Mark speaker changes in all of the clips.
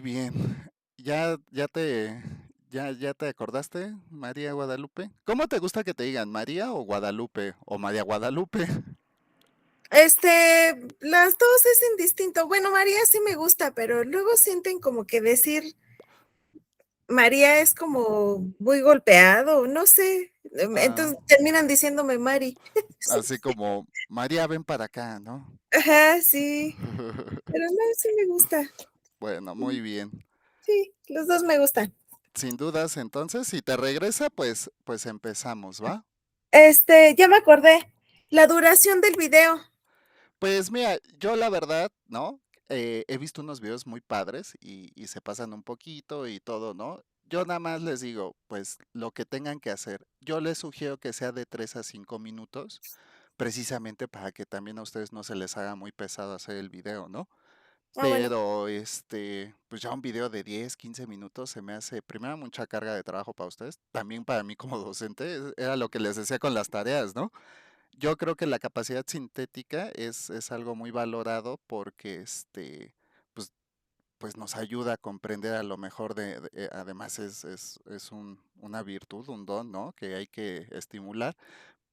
Speaker 1: Bien, ya te acordaste, María Guadalupe. ¿Cómo te gusta que te digan, María o Guadalupe o María Guadalupe?
Speaker 2: Las 2 es indistinto. Bueno, María sí me gusta, pero luego sienten como que decir María es como muy golpeado, no sé,
Speaker 1: Ah,
Speaker 2: entonces terminan diciéndome Mari.
Speaker 1: así como, María, ven para acá, ¿no?
Speaker 2: Ajá, sí, pero no, sí me gusta.
Speaker 1: Bueno,
Speaker 2: Mm,
Speaker 1: muy bien.
Speaker 2: sí, los 2 me gustan.
Speaker 1: Sin dudas, entonces, si te regresa, pues empezamos, ¿va?
Speaker 2: Ya me acordé, la duración del video.
Speaker 1: Pues mira, yo la verdad, ¿no? He visto unos videos muy padres y se pasan un poquito y todo, ¿no? Yo nada más les digo, pues lo que tengan que hacer. Yo les sugiero que sea de 3 a 5 minutos, precisamente para que también a ustedes no se les haga muy pesado hacer el video, ¿no?
Speaker 2: Ah, bueno.
Speaker 1: Pero pues ya un video de 10, 15 minutos se me hace, primero, mucha carga de trabajo para ustedes, también para mí como docente, era lo que les decía con las tareas, ¿no? Yo creo que la capacidad sintética es algo muy valorado porque pues, pues nos ayuda a comprender a lo mejor además es una virtud, un don, ¿no? Que hay que estimular.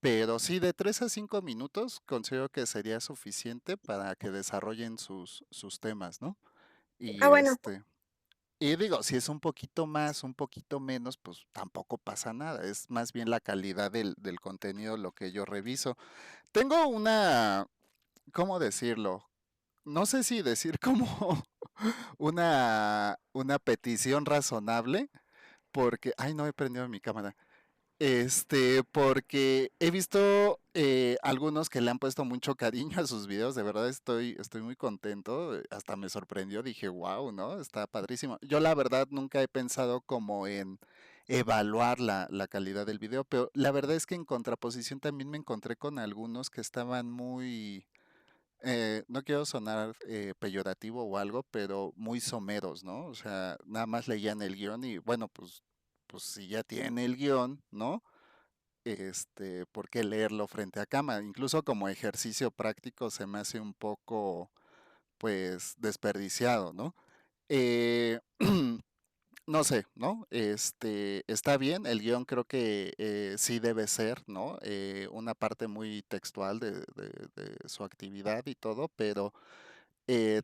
Speaker 1: Pero sí, de 3 a 5 minutos considero que sería suficiente para que desarrollen sus temas, ¿no?
Speaker 2: Ah,
Speaker 1: Y
Speaker 2: bueno.
Speaker 1: y digo, si es un poquito más, un poquito menos, pues tampoco pasa nada. Es más bien la calidad del contenido lo que yo reviso. Tengo ¿cómo decirlo? No sé si decir como una petición razonable, porque, ay, no he prendido mi cámara. Porque he visto algunos que le han puesto mucho cariño a sus videos, de verdad estoy muy contento, hasta me sorprendió, dije, wow, ¿no? Está padrísimo. Yo la verdad nunca he pensado como en evaluar la calidad del video, pero la verdad es que en contraposición también me encontré con algunos que estaban muy, no quiero sonar peyorativo o algo, pero muy someros, ¿no? O sea, nada más leían el guión y bueno, pues si ya tiene el guión, ¿no? ¿Por qué leerlo frente a cámara? Incluso como ejercicio práctico se me hace un poco, pues, desperdiciado, ¿no? Eh, no sé, ¿no? Está bien, el guión creo que sí debe ser, ¿no? Una parte muy textual de su actividad y todo, pero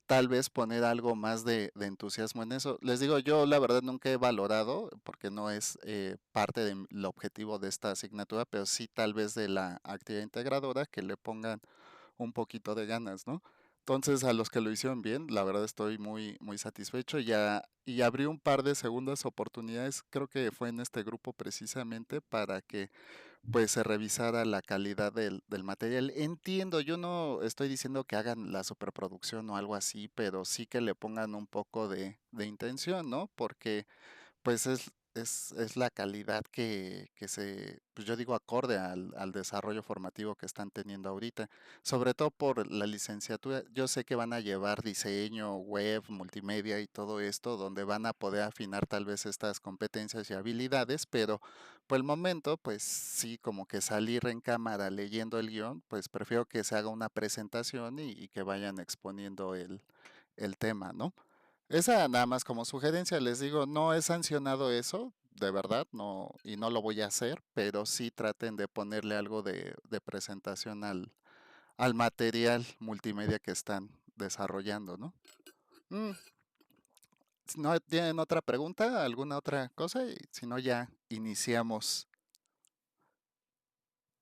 Speaker 1: tal vez poner algo más de entusiasmo en eso. Les digo, yo la verdad nunca he valorado, porque no es parte del objetivo de esta asignatura, pero sí tal vez de la actividad integradora que le pongan un poquito de ganas, ¿no? Entonces, a los que lo hicieron bien, la verdad estoy muy, muy satisfecho. Y abrí un par de segundas oportunidades, creo que fue en este grupo precisamente, para que pues se revisara la calidad del material. Entiendo, yo no estoy diciendo que hagan la superproducción o algo así, pero sí que le pongan un poco de intención, ¿no? Porque pues es la calidad pues yo digo, acorde al desarrollo formativo que están teniendo ahorita. Sobre todo por la licenciatura, yo sé que van a llevar diseño, web, multimedia y todo esto, donde van a poder afinar tal vez estas competencias y habilidades, pero por el momento, pues sí, como que salir en cámara leyendo el guión, pues prefiero que se haga una presentación y que vayan exponiendo el tema, ¿no? Esa nada más como sugerencia, les digo, no he sancionado eso, de verdad, no, y no lo voy a hacer, pero sí traten de ponerle algo de presentación al material multimedia que están desarrollando, ¿no? Mm, si ¿No tienen otra pregunta, alguna otra cosa? Y si no, ya iniciamos,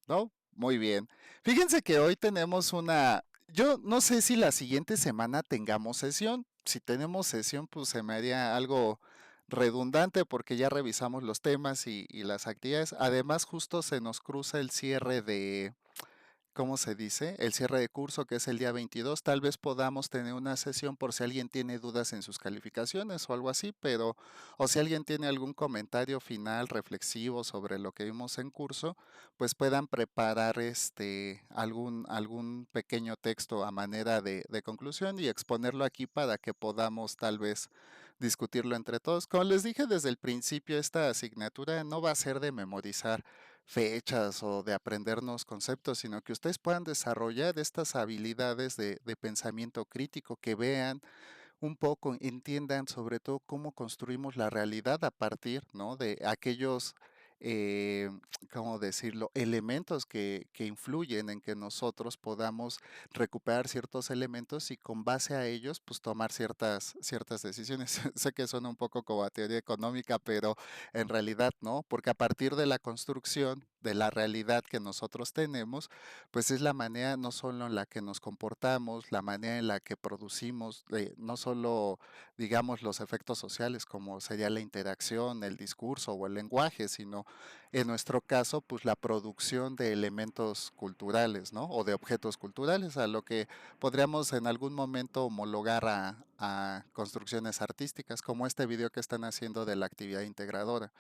Speaker 1: ¿no? Muy bien. Fíjense que hoy tenemos yo no sé si la siguiente semana tengamos sesión. Si tenemos sesión, pues se me haría algo redundante porque ya revisamos los temas y las actividades. Además, justo se nos cruza el cierre ¿cómo se dice? El cierre de curso, que es el día 22. Tal vez podamos tener una sesión por si alguien tiene dudas en sus calificaciones o algo así, pero, o si alguien tiene algún comentario final reflexivo sobre lo que vimos en curso, pues puedan preparar algún pequeño texto a manera de conclusión y exponerlo aquí para que podamos tal vez discutirlo entre todos. Como les dije desde el principio, esta asignatura no va a ser de memorizar fechas o de aprendernos conceptos, sino que ustedes puedan desarrollar estas habilidades de pensamiento crítico, que vean un poco entiendan sobre todo cómo construimos la realidad a partir, ¿no? De aquellos, eh, ¿cómo decirlo? Elementos que influyen en que nosotros podamos recuperar ciertos elementos y con base a ellos, pues tomar ciertas decisiones. Sé que suena un poco como a teoría económica, pero en realidad no, porque a partir de la construcción de la realidad que nosotros tenemos, pues es la manera no solo en la que nos comportamos, la manera en la que producimos, no solo, digamos, los efectos sociales, como sería la interacción, el discurso o el lenguaje, sino en nuestro caso, pues la producción de elementos culturales, ¿no? O de objetos culturales, a lo que podríamos en algún momento homologar a construcciones artísticas, como este video que están haciendo de la actividad integradora.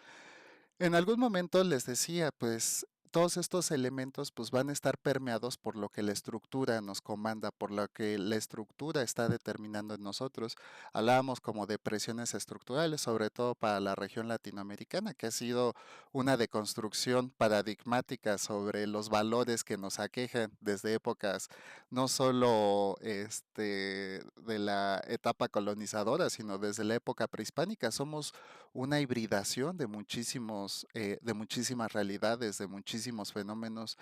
Speaker 1: En algún momento les decía, pues todos estos elementos pues van a estar permeados por lo que la estructura nos comanda, por lo que la estructura está determinando en nosotros. Hablábamos como de presiones estructurales, sobre todo para la región latinoamericana, que ha sido una deconstrucción paradigmática sobre los valores que nos aquejan desde épocas no solo de la etapa colonizadora, sino desde la época prehispánica. Somos una hibridación de muchísimas realidades, de muchísimos fenómenos,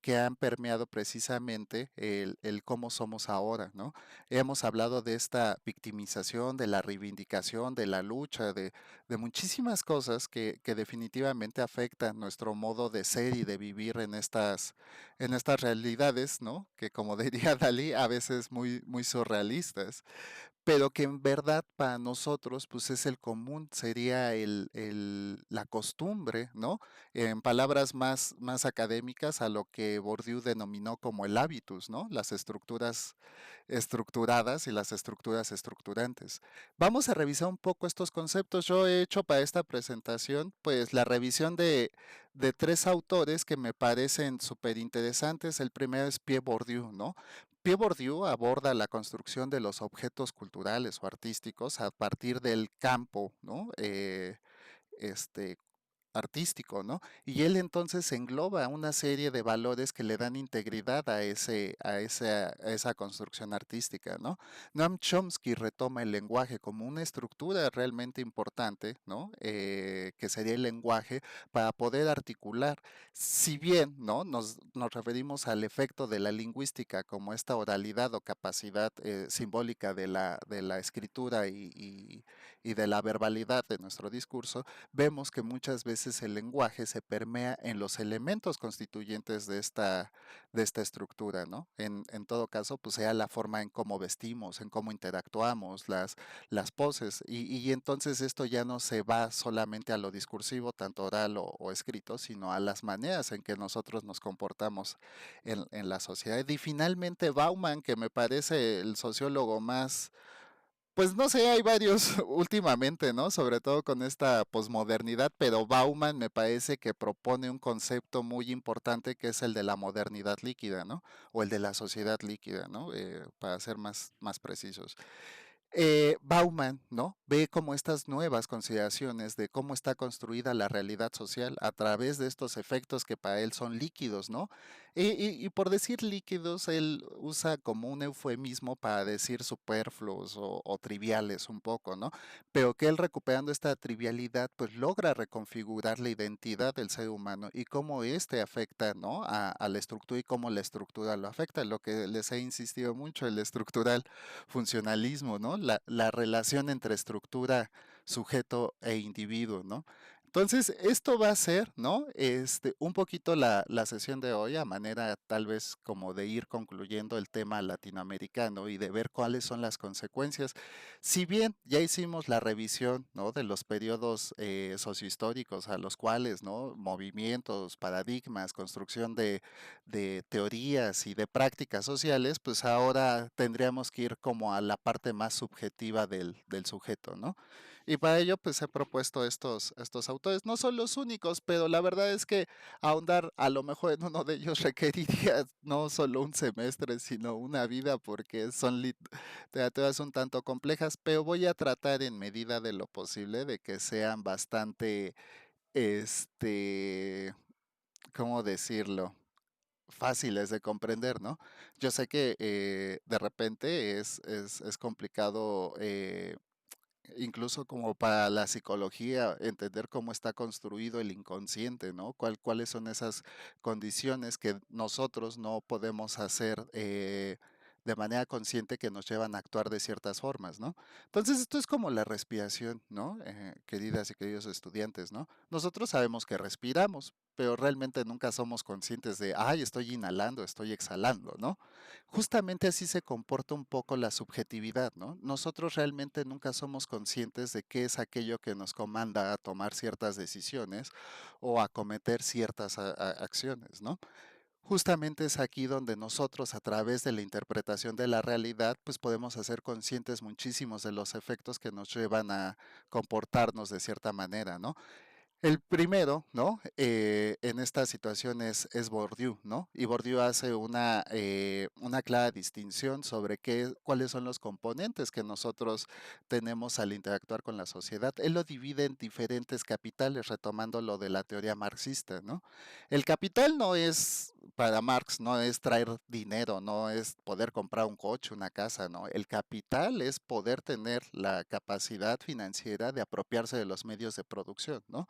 Speaker 1: que han permeado precisamente el cómo somos ahora, ¿no? Hemos hablado de esta victimización, de la reivindicación, de la lucha, de muchísimas cosas que definitivamente afectan nuestro modo de ser y de vivir en estas realidades, ¿no? Que como diría Dalí, a veces muy surrealistas, pero que en verdad para nosotros pues es el común, sería la costumbre, ¿no? En palabras más académicas, a lo que Bourdieu denominó como el hábitus, ¿no? Las estructuras estructuradas y las estructuras estructurantes. Vamos a revisar un poco estos conceptos. Yo he hecho para esta presentación pues la revisión de tres autores que me parecen súper interesantes. El primero es Pierre Bourdieu, ¿no? Pierre Bourdieu aborda la construcción de los objetos culturales o artísticos a partir del campo, ¿no? Este, artístico, ¿no? Y él entonces engloba una serie de valores que le dan integridad a esa construcción artística, ¿no? Noam Chomsky retoma el lenguaje como una estructura realmente importante, ¿no? Que sería el lenguaje para poder articular. Si bien, ¿no? Nos referimos al efecto de la lingüística como esta oralidad o capacidad simbólica de la escritura y de la verbalidad de nuestro discurso, vemos que muchas veces el lenguaje se permea en los elementos constituyentes de esta estructura, ¿no? En todo caso, pues sea la forma en cómo vestimos, en cómo interactuamos, las poses, y entonces esto ya no se va solamente a lo discursivo, tanto oral o escrito, sino a las maneras en que nosotros nos comportamos en la sociedad. Y finalmente Bauman, que me parece el sociólogo más, pues no sé, hay varios últimamente, ¿no? Sobre todo con esta posmodernidad, pero Bauman me parece que propone un concepto muy importante que es el de la modernidad líquida, ¿no? O el de la sociedad líquida, ¿no? Para ser más precisos. Bauman, ¿no? Ve como estas nuevas consideraciones de cómo está construida la realidad social a través de estos efectos que para él son líquidos, ¿no? Y por decir líquidos, él usa como un eufemismo para decir superfluos o triviales un poco, ¿no? Pero que él recuperando esta trivialidad, pues logra reconfigurar la identidad del ser humano y cómo éste afecta, ¿no? A la estructura y cómo la estructura lo afecta, lo que les he insistido mucho, el estructural funcionalismo, ¿no? La relación entre estructura, sujeto e individuo, ¿no? Entonces, esto va a ser, ¿no? Un poquito la sesión de hoy, a manera tal vez como de ir concluyendo el tema latinoamericano y de ver cuáles son las consecuencias. Si bien ya hicimos la revisión, ¿no? De los periodos sociohistóricos a los cuales, ¿no? Movimientos, paradigmas, construcción de teorías y de prácticas sociales, pues ahora tendríamos que ir como a la parte más subjetiva del sujeto, ¿no? Y para ello, pues he propuesto estos autores. No son los únicos, pero la verdad es que ahondar a lo mejor en uno de ellos requeriría no solo un semestre, sino una vida, porque son literaturas un tanto complejas, pero voy a tratar en medida de lo posible de que sean bastante, este, ¿cómo decirlo? fáciles de comprender, ¿no? Yo sé que de repente es complicado, incluso como para la psicología, entender cómo está construido el inconsciente, ¿no? Cuáles son esas condiciones que nosotros no podemos hacer de manera consciente que nos llevan a actuar de ciertas formas, ¿no? Entonces, esto es como la respiración, ¿no? Queridas y queridos estudiantes, ¿no? Nosotros sabemos que respiramos, pero realmente nunca somos conscientes de, ay, estoy inhalando, estoy exhalando, ¿no? Justamente así se comporta un poco la subjetividad, ¿no? Nosotros realmente nunca somos conscientes de qué es aquello que nos comanda a tomar ciertas decisiones o a cometer ciertas acciones, ¿no? Justamente es aquí donde nosotros, a través de la interpretación de la realidad, pues podemos hacer conscientes muchísimos de los efectos que nos llevan a comportarnos de cierta manera, ¿no? El primero, ¿no? En esta situación es Bourdieu, ¿no? Y Bourdieu hace una clara distinción sobre cuáles son los componentes que nosotros tenemos al interactuar con la sociedad. Él lo divide en diferentes capitales, retomando lo de la teoría marxista, ¿no? El capital no es, para Marx, no es traer dinero, no es poder comprar un coche, una casa, ¿no? El capital es poder tener la capacidad financiera de apropiarse de los medios de producción, ¿no?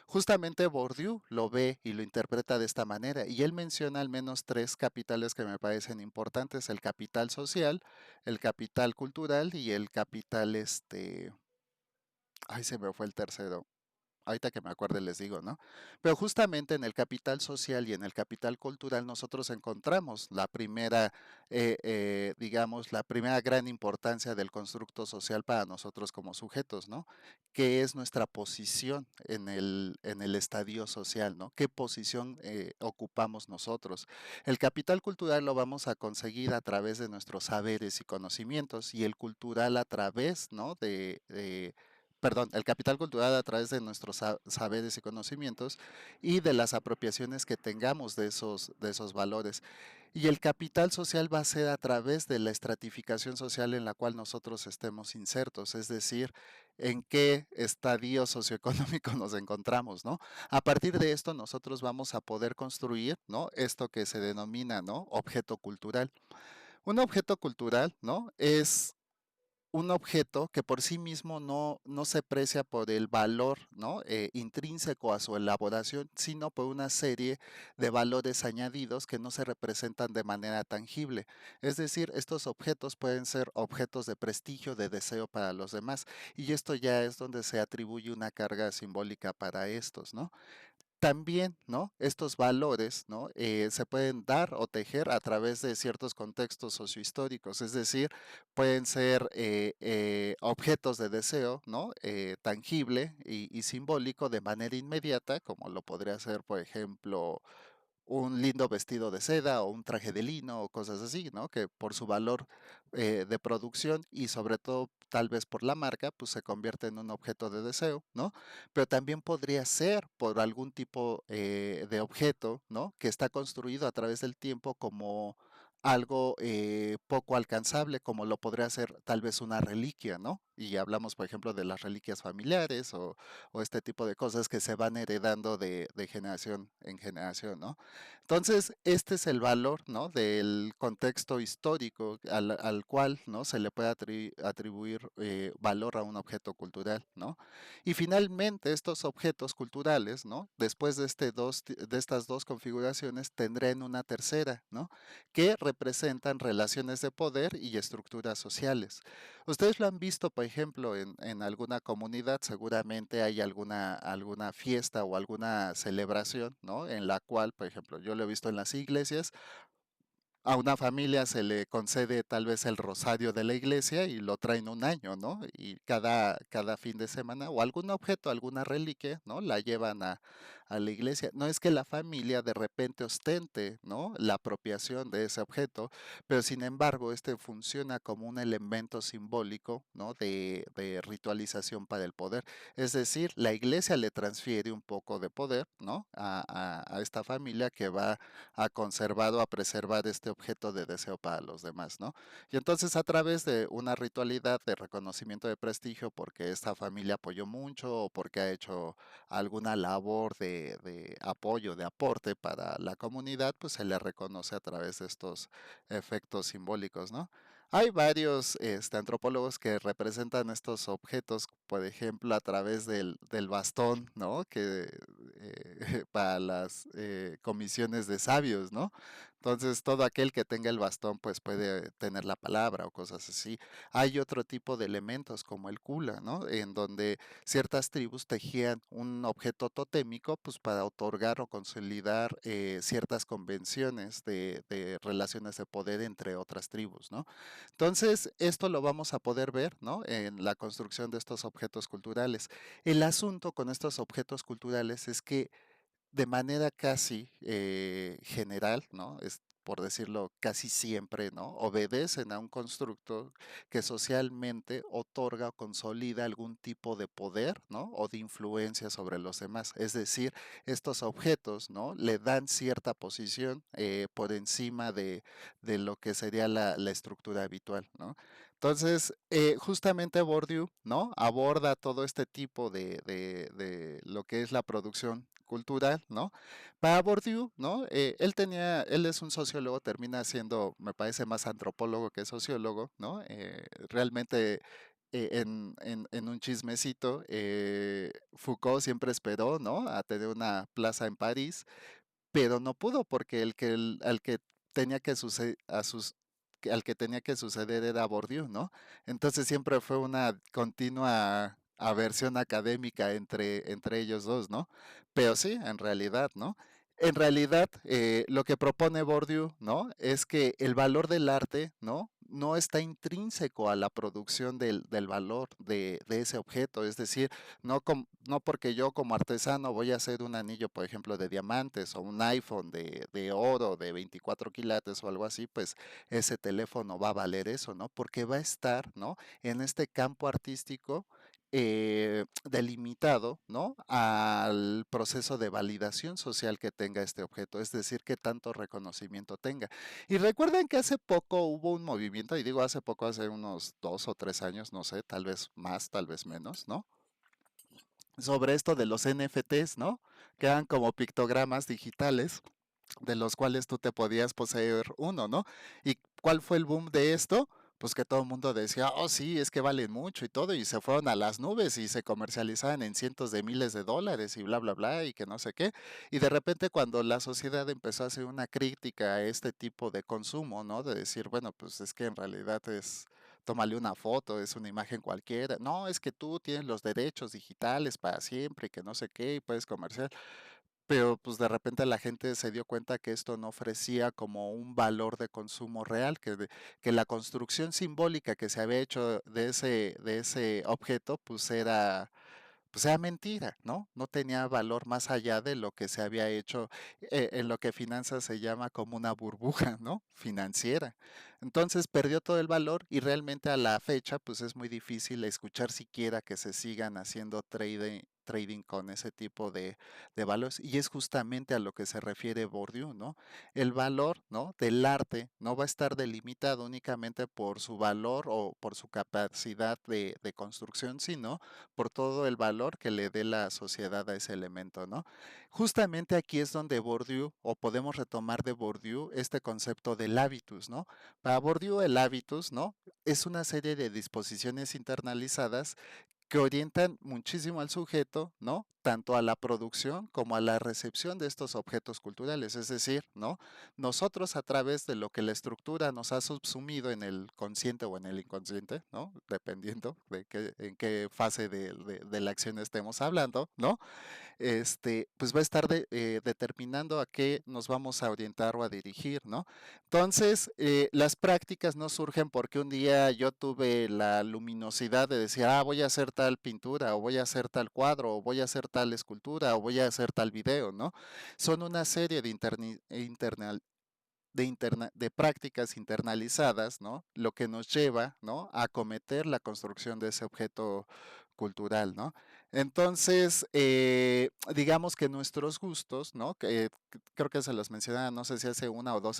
Speaker 1: Justamente Bourdieu lo ve y lo interpreta de esta manera, y él menciona al menos tres capitales que me parecen importantes: el capital social, el capital cultural y el capital, ay, se me fue el tercero. Ahorita que me acuerde les digo, ¿no? Pero justamente en el capital social y en el capital cultural nosotros encontramos la primera, digamos, la primera gran importancia del constructo social para nosotros como sujetos, ¿no? ¿Qué es nuestra posición en el estadio social, ¿no? ¿Qué posición ocupamos nosotros? El capital cultural lo vamos a conseguir a través de nuestros saberes y conocimientos, y el cultural a través, ¿no? Perdón, el capital cultural a través de nuestros saberes y conocimientos y de las apropiaciones que tengamos de esos valores. Y el capital social va a ser a través de la estratificación social en la cual nosotros estemos insertos, es decir, en qué estadio socioeconómico nos encontramos, ¿no? A partir de esto nosotros vamos a poder construir, ¿no? Esto que se denomina, ¿no? Objeto cultural. Un objeto cultural, ¿no? Es un objeto que por sí mismo no se precia por el valor, ¿no? Intrínseco a su elaboración, sino por una serie de valores añadidos que no se representan de manera tangible. Es decir, estos objetos pueden ser objetos de prestigio, de deseo para los demás, y esto ya es donde se atribuye una carga simbólica para estos, ¿no? También, ¿no? Estos valores, ¿no? Se pueden dar o tejer a través de ciertos contextos sociohistóricos, es decir, pueden ser objetos de deseo, ¿no? Tangible y simbólico de manera inmediata, como lo podría ser, por ejemplo, un lindo vestido de seda o un traje de lino o cosas así, ¿no? Que por su valor de producción y sobre todo tal vez por la marca, pues se convierte en un objeto de deseo, ¿no? Pero también podría ser por algún tipo de objeto, ¿no? Que está construido a través del tiempo como algo poco alcanzable, como lo podría ser tal vez una reliquia, ¿no? Y hablamos, por ejemplo, de las reliquias familiares o este tipo de cosas que se van heredando de generación en generación, ¿no? Entonces, este es el valor, ¿no? Del contexto histórico al cual, ¿no? Se le puede atribuir valor a un objeto cultural, ¿no? Y finalmente, estos objetos culturales, ¿no? Después de, de estas dos configuraciones, tendrán una tercera, ¿no? Que representan relaciones de poder y estructuras sociales. Ustedes lo han visto, por ejemplo, en alguna comunidad, seguramente hay alguna fiesta o alguna celebración, ¿no? En la cual, por ejemplo, yo lo he visto en las iglesias, a una familia se le concede tal vez el rosario de la iglesia y lo traen un año, ¿no? Y cada fin de semana o algún objeto, alguna reliquia, ¿no? La llevan a la iglesia. No es que la familia de repente ostente, ¿no? La apropiación de ese objeto, pero sin embargo este funciona como un elemento simbólico, ¿no? De ritualización para el poder. Es decir, la iglesia le transfiere un poco de poder, ¿no? A esta familia que va a conservar o a preservar este objeto de deseo para los demás, ¿no? Y entonces a través de una ritualidad de reconocimiento de prestigio porque esta familia apoyó mucho o porque ha hecho alguna labor de apoyo, de aporte para la comunidad, pues se le reconoce a través de estos efectos simbólicos, ¿no? Hay varios antropólogos que representan estos objetos, por ejemplo, a través del bastón, ¿no? Que para las comisiones de sabios, ¿no? Entonces, todo aquel que tenga el bastón, pues puede tener la palabra o cosas así. Hay otro tipo de elementos como el kula, ¿no? En donde ciertas tribus tejían un objeto totémico, pues para otorgar o consolidar ciertas convenciones de relaciones de poder entre otras tribus, ¿no? Entonces, esto lo vamos a poder ver, ¿no? En la construcción de estos objetos culturales. El asunto con estos objetos culturales es que de manera casi general, ¿no? Es, por decirlo, casi siempre, ¿no? Obedecen a un constructo que socialmente otorga o consolida algún tipo de poder, ¿no? O de influencia sobre los demás. Es decir, estos objetos, ¿no? Le dan cierta posición por encima de lo que sería la estructura habitual, ¿no? Entonces, justamente Bourdieu, ¿no? Aborda todo este tipo de lo que es la producción cultural, ¿no? Para Bourdieu, ¿no? Él es un sociólogo, termina siendo, me parece, más antropólogo que sociólogo, ¿no? Realmente, en un chismecito, Foucault siempre esperó, ¿no? A tener una plaza en París, pero no pudo porque al que tenía que al que tenía que suceder era Bourdieu, ¿no? Entonces siempre fue una continua aversión académica entre ellos dos, ¿no? Pero sí, en realidad, ¿no? En realidad, lo que propone Bourdieu, ¿no? Es que el valor del arte, ¿no? No está intrínseco a la producción del valor de ese objeto, es decir, no porque yo como artesano voy a hacer un anillo, por ejemplo, de diamantes o un iPhone de oro de 24 quilates o algo así, pues ese teléfono va a valer eso, ¿no? Porque va a estar, ¿no? En este campo artístico delimitado, ¿no? Al proceso de validación social que tenga este objeto, es decir, que tanto reconocimiento tenga. Y recuerden que hace poco hubo un movimiento, y digo hace poco, hace unos 2 o 3 años, no sé, tal vez más, tal vez menos, ¿no? Sobre esto de los NFTs, ¿no? Que eran como pictogramas digitales de los cuales tú te podías poseer uno, ¿no? ¿Y cuál fue el boom de esto? Pues que todo el mundo decía, oh sí, es que valen mucho y todo, y se fueron a las nubes y se comercializaban en cientos de miles de dólares y bla, bla, bla, y que no sé qué. Y de repente cuando la sociedad empezó a hacer una crítica a este tipo de consumo, ¿no? De decir, bueno, pues es que en realidad es, tómale una foto, es una imagen cualquiera. No, es que tú tienes los derechos digitales para siempre y que no sé qué, y puedes comerciar. Pero pues de repente la gente se dio cuenta que esto no ofrecía como un valor de consumo real, que la construcción simbólica que se había hecho de ese objeto pues era mentira, ¿no? No tenía valor más allá de lo que se había hecho en lo que finanzas se llama como una burbuja, ¿no? Financiera. Entonces perdió todo el valor y realmente a la fecha pues es muy difícil escuchar siquiera que se sigan haciendo trading con ese tipo de valores y es justamente a lo que se refiere Bourdieu, ¿no? El valor, ¿no? Del arte no va a estar delimitado únicamente por su valor o por su capacidad de construcción, sino por todo el valor que le dé la sociedad a ese elemento, ¿no? Justamente aquí es donde Bourdieu, o podemos retomar de Bourdieu este concepto del hábitus, ¿no? Para Bourdieu el hábitus, ¿no? Es una serie de disposiciones internalizadas que orientan muchísimo al sujeto, ¿no? Tanto a la producción como a la recepción de estos objetos culturales. Es decir, ¿no? Nosotros a través de lo que la estructura nos ha subsumido en el consciente o en el inconsciente, ¿no? Dependiendo en qué fase de la acción estemos hablando, ¿no? Pues va a estar determinando a qué nos vamos a orientar o a dirigir, ¿no? Entonces, las prácticas no surgen porque un día yo tuve la luminosidad de decir, ah, voy a hacer tal pintura, o voy a hacer tal cuadro, o voy a hacer tal escultura, o voy a hacer tal video, ¿no? Son una serie de prácticas internalizadas, ¿no? Lo que nos lleva, ¿no? A cometer la construcción de ese objeto cultural, ¿no? Entonces, digamos que nuestros gustos, ¿no? Creo que se los mencionaba, no sé si hace una o dos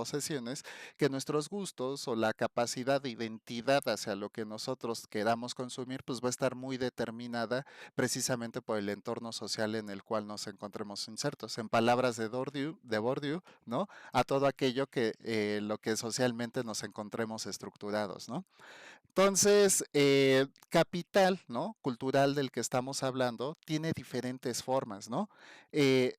Speaker 1: sesiones, que nuestros gustos o la capacidad de identidad hacia lo que nosotros queramos consumir, pues va a estar muy determinada precisamente por el entorno social en el cual nos encontremos insertos. En palabras de Bourdieu, ¿no? A todo aquello que lo que socialmente nos encontremos estructurados, ¿no? Entonces, capital, ¿no? Cultural del que estamos hablando, tiene diferentes formas, ¿no?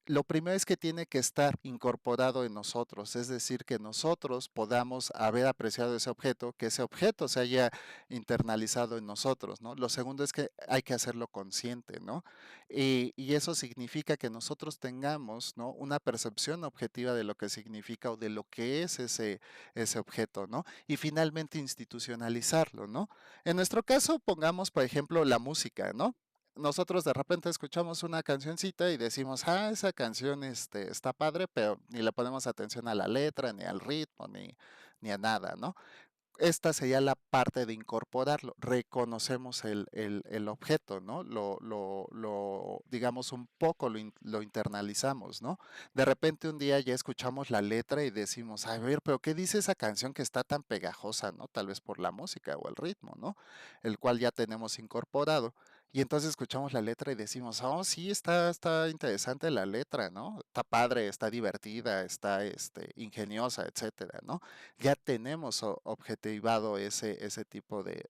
Speaker 1: Lo primero es que tiene que estar incorporado en nosotros, es decir, que nosotros podamos haber apreciado ese objeto, que ese objeto se haya internalizado en nosotros, ¿no? Lo segundo es que hay que hacerlo consciente, ¿no? Y eso significa que nosotros tengamos, ¿no? Una percepción objetiva de lo que significa o de lo que es ese objeto, ¿no? Y finalmente institucionalizarlo, ¿no? En nuestro caso, pongamos, por ejemplo, la música, ¿no? Nosotros de repente escuchamos una cancioncita y decimos, esa canción está padre, pero ni le ponemos atención a la letra, ni al ritmo, ni a nada, ¿no? Esta sería la parte de incorporarlo. Reconocemos el objeto, ¿no? Digamos, un poco lo internalizamos, ¿no? De repente un día ya escuchamos la letra y decimos, a ver, pero ¿qué dice esa canción que está tan pegajosa, ¿no? Tal vez por la música o el ritmo, ¿no? El cual ya tenemos incorporado. Y entonces escuchamos la letra y decimos, oh, sí, está interesante la letra, ¿no? Está padre, está divertida, está ingeniosa, etcétera, ¿no? Ya tenemos objetivado ese tipo de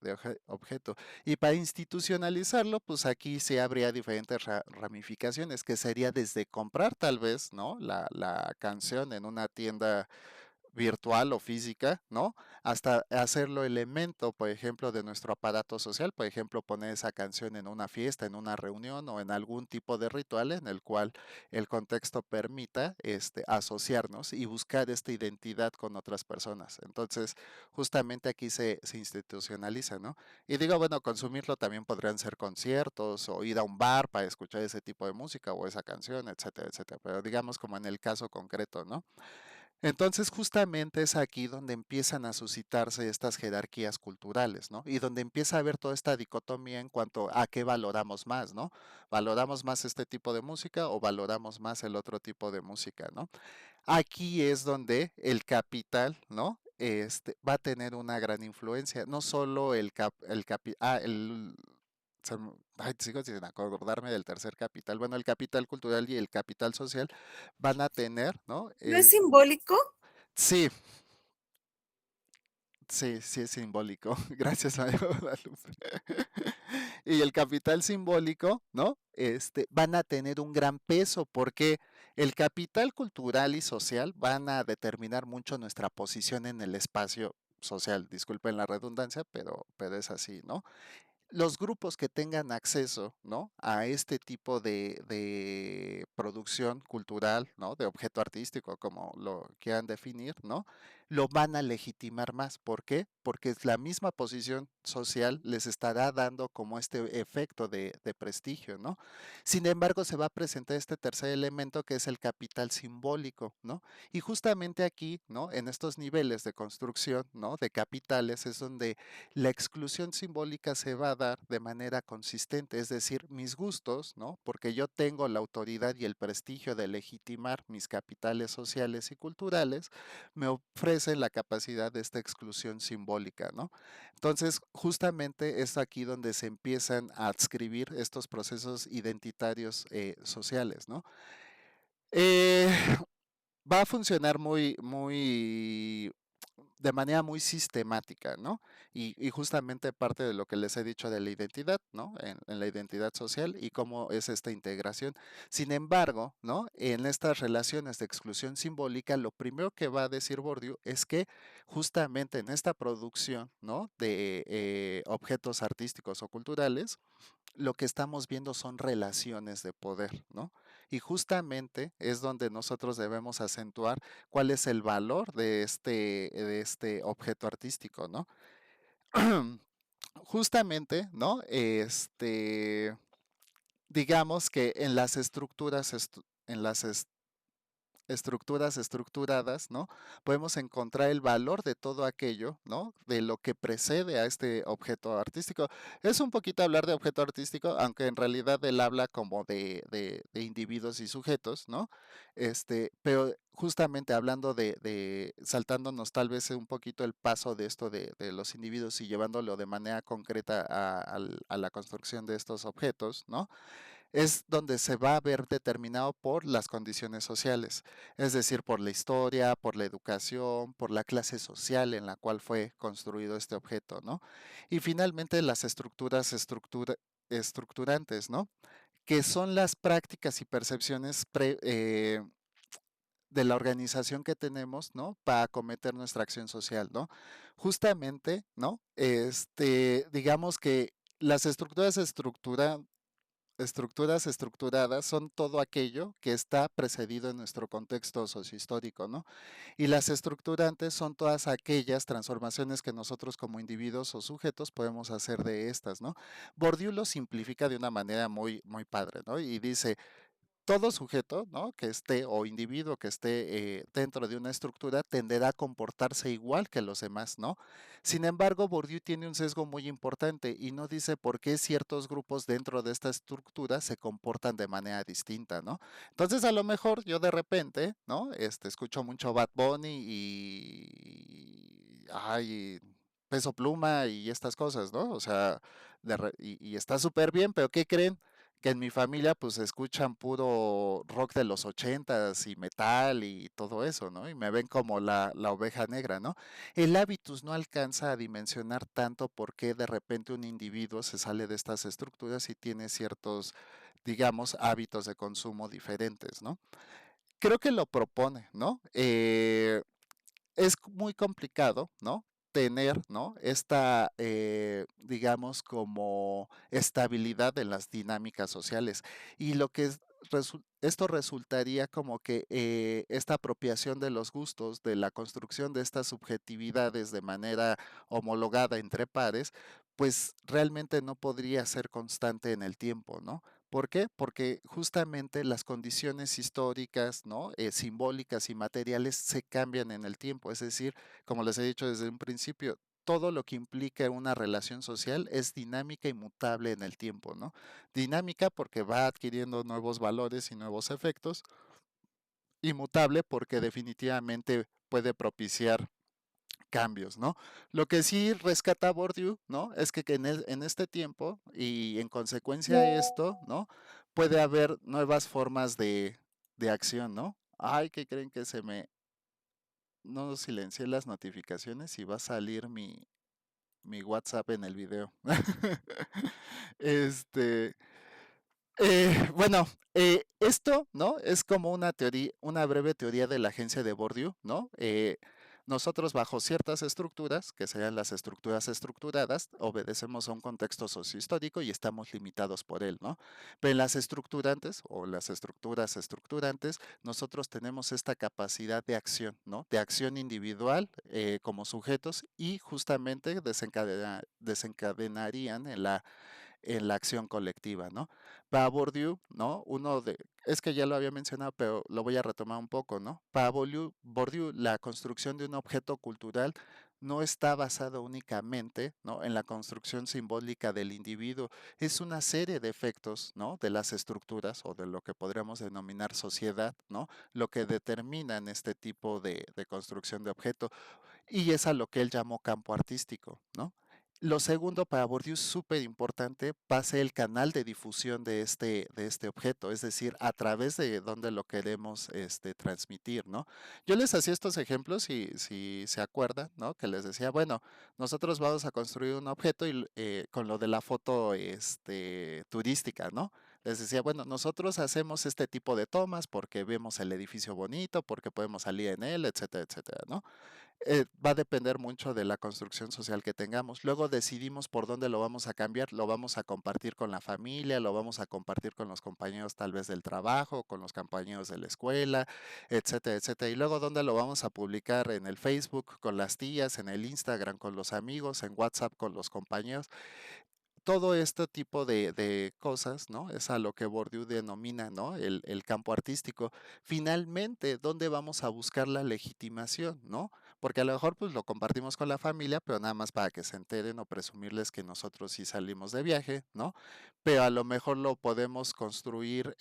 Speaker 1: objeto. Y para institucionalizarlo, pues aquí sí habría diferentes ramificaciones, que sería desde comprar tal vez, ¿no? La canción en una tienda virtual o física, ¿no? Hasta hacerlo elemento, por ejemplo, de nuestro aparato social, por ejemplo, poner esa canción en una fiesta, en una reunión o en algún tipo de ritual en el cual el contexto permita asociarnos y buscar esta identidad con otras personas. Entonces, justamente aquí se institucionaliza, ¿no? Y digo, bueno, consumirlo también podrían ser conciertos o ir a un bar para escuchar ese tipo de música o esa canción, etcétera, etcétera. Pero digamos como en el caso concreto, ¿no? Entonces, justamente es aquí donde empiezan a suscitarse estas jerarquías culturales, ¿no? Y donde empieza a haber toda esta dicotomía en cuanto a qué valoramos más, ¿no? ¿Valoramos más este tipo de música o valoramos más el otro tipo de música, ¿no? Aquí es donde el capital, ¿no? Va a tener una gran influencia, no solo sigo sin acordarme del tercer capital. Bueno, el capital cultural y el capital social van a tener, ¿no?
Speaker 2: ¿No es simbólico?
Speaker 1: Sí, sí, sí es simbólico. Gracias, María Guadalupe. Y el capital simbólico, ¿no? Van a tener un gran peso porque el capital cultural y social van a determinar mucho nuestra posición en el espacio social. Disculpen la redundancia, pero es así, ¿no? Los grupos que tengan acceso, ¿no? A este tipo de producción cultural, ¿no? De objeto artístico, como lo quieran definir, ¿no? Lo van a legitimar más. ¿Por qué? Porque es la misma posición social les estará dando como este efecto de prestigio, ¿no? Sin embargo, se va a presentar este tercer elemento que es el capital simbólico, ¿no? Y justamente aquí, ¿no? En estos niveles de construcción, ¿no? De capitales es donde la exclusión simbólica se va a dar de manera consistente, es decir, mis gustos, ¿no? Porque yo tengo la autoridad y el prestigio de legitimar mis capitales sociales y culturales, me ofrecen la capacidad de esta exclusión simbólica, ¿no? Entonces, justamente es aquí donde se empiezan a adscribir estos procesos identitarios sociales, ¿no? Eh, Va a funcionar de manera muy sistemática, ¿no? Y justamente parte de lo que les he dicho de la identidad, ¿no? En la identidad social y cómo es esta integración. Sin embargo, ¿no? En estas relaciones de exclusión simbólica, lo primero que va a decir Bourdieu es que justamente en esta producción, ¿no? De objetos artísticos o culturales, lo que estamos viendo son relaciones de poder, ¿no? Y justamente es donde nosotros debemos acentuar cuál es el valor de este objeto artístico, ¿no? Justamente, ¿no? Digamos que en las estructuras, estructuras estructuradas, ¿no? Podemos encontrar el valor de todo aquello, ¿no? De lo que precede a este objeto artístico. Es un poquito hablar de objeto artístico, aunque en realidad él habla como de individuos y sujetos, ¿no? Pero justamente hablando saltándonos tal vez un poquito el paso de esto de los individuos y llevándolo de manera concreta a la construcción de estos objetos, ¿no? Es donde se va a ver determinado por las condiciones sociales, es decir, por la historia, por la educación, por la clase social en la cual fue construido este objeto, ¿no? Y finalmente las estructurantes, ¿no? Que son las prácticas y percepciones de la organización que tenemos, ¿no? Para acometer nuestra acción social, ¿no? Justamente, ¿no? Digamos que las estructuras estructuradas son todo aquello que está precedido en nuestro contexto sociohistórico, ¿no? Y las estructurantes son todas aquellas transformaciones que nosotros como individuos o sujetos podemos hacer de estas, ¿no? Bourdieu lo simplifica de una manera muy, muy padre, ¿no? Y dice, todo sujeto, ¿no? Que esté o individuo que esté dentro de una estructura tenderá a comportarse igual que los demás, ¿no? Sin embargo, Bourdieu tiene un sesgo muy importante y no dice por qué ciertos grupos dentro de esta estructura se comportan de manera distinta, ¿no? Entonces, a lo mejor yo de repente, ¿no? Escucho mucho Bad Bunny ay, Peso Pluma y estas cosas, ¿no? O sea, y está súper bien, pero ¿qué creen? Que en mi familia pues escuchan puro rock de los ochentas y metal y todo eso, ¿no? Y me ven como la oveja negra, ¿no? El hábitus no alcanza a dimensionar tanto por qué de repente un individuo se sale de estas estructuras y tiene ciertos, digamos, hábitos de consumo diferentes, ¿no? Creo que lo propone, ¿no? Es muy complicado, ¿no? Tener, ¿no? Esta, digamos, como estabilidad en las dinámicas sociales. Y esto resultaría como que esta apropiación de los gustos, de la construcción de estas subjetividades de manera homologada entre pares, pues realmente no podría ser constante en el tiempo, ¿no? ¿Por qué? Porque justamente las condiciones históricas, ¿no? Simbólicas y materiales se cambian en el tiempo. Es decir, como les he dicho desde un principio, todo lo que implica una relación social es dinámica y mutable en el tiempo, ¿no? Dinámica porque va adquiriendo nuevos valores y nuevos efectos, y mutable porque definitivamente puede propiciar cambios, ¿no? Lo que sí rescata Bourdieu, ¿no? Es que en este tiempo y en consecuencia de esto, ¿no? Puede haber nuevas formas de acción, ¿no? Ay, ¿qué creen que no silencié las notificaciones y va a salir mi WhatsApp en el video? Este, bueno, esto, ¿no? Es como una teoría, una breve teoría de la agencia de Bourdieu, ¿no? Nosotros bajo ciertas estructuras, que serían las estructuras estructuradas, obedecemos a un contexto sociohistórico y estamos limitados por él, ¿no? Pero en las estructurantes o las estructuras estructurantes, nosotros tenemos esta capacidad de acción, ¿no? De acción individual como sujetos y justamente desencadenarían en la acción colectiva, ¿no? Para Bourdieu, ¿no? Es que ya lo había mencionado, pero lo voy a retomar un poco, ¿no? Para Bourdieu, la construcción de un objeto cultural no está basada únicamente, ¿no? En la construcción simbólica del individuo, es una serie de efectos, ¿no? De las estructuras o de lo que podríamos denominar sociedad, ¿no? Lo que determinan este tipo de construcción de objeto. Y es a lo que él llamó campo artístico, ¿no? Lo segundo para Bourdieu es súper importante, va a ser el canal de difusión de este objeto, es decir, a través de donde lo queremos transmitir, ¿no? Yo les hacía estos ejemplos, si se acuerdan, ¿no? Que les decía, bueno, nosotros vamos a construir un objeto y con lo de la foto turística, ¿no? Les decía, bueno, nosotros hacemos este tipo de tomas porque vemos el edificio bonito, porque podemos salir en él, etcétera, etcétera, ¿no? Va a depender mucho de la construcción social que tengamos. Luego decidimos por dónde lo vamos a cambiar, lo vamos a compartir con la familia, lo vamos a compartir con los compañeros tal vez del trabajo, con los compañeros de la escuela, etcétera, etcétera. Y luego dónde lo vamos a publicar en el Facebook con las tías, en el Instagram con los amigos, en WhatsApp con los compañeros. todo este tipo de cosas, ¿no? Es a lo que Bourdieu denomina, ¿no? El campo artístico. Finalmente, ¿dónde vamos a buscar la legitimación, ¿no? Porque a lo mejor pues lo compartimos con la familia, pero nada más para que se enteren o presumirles que nosotros sí salimos de viaje, ¿no? Pero a lo mejor lo podemos construir,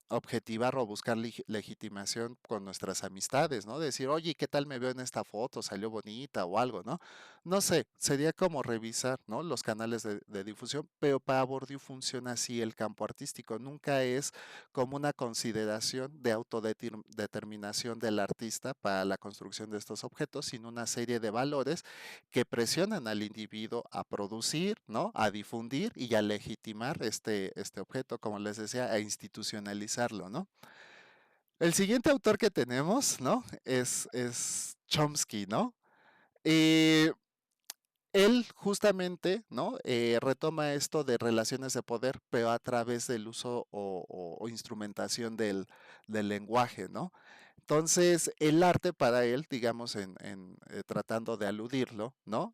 Speaker 1: objetivar o buscar legitimación con nuestras amistades, ¿no? Decir, oye, ¿qué tal me veo en esta foto? Salió bonita o algo, ¿no? No sé, sería como revisar, ¿no? Los canales de difusión, pero para Bourdieu funciona así el campo artístico. Nunca es como una consideración de autodeterminación del artista para la construcción de estos objetos, sino una serie de valores que presionan al individuo a producir, ¿no? A difundir y a legitimar este objeto, como les decía, a institucionalizarlo, ¿no? El siguiente autor que tenemos, ¿no? Es Chomsky, ¿no? Eh, Él justamente, ¿no? Retoma esto de relaciones de poder, pero a través del uso o instrumentación del lenguaje, ¿no? Entonces, el arte para él, digamos, tratando de aludirlo, ¿no?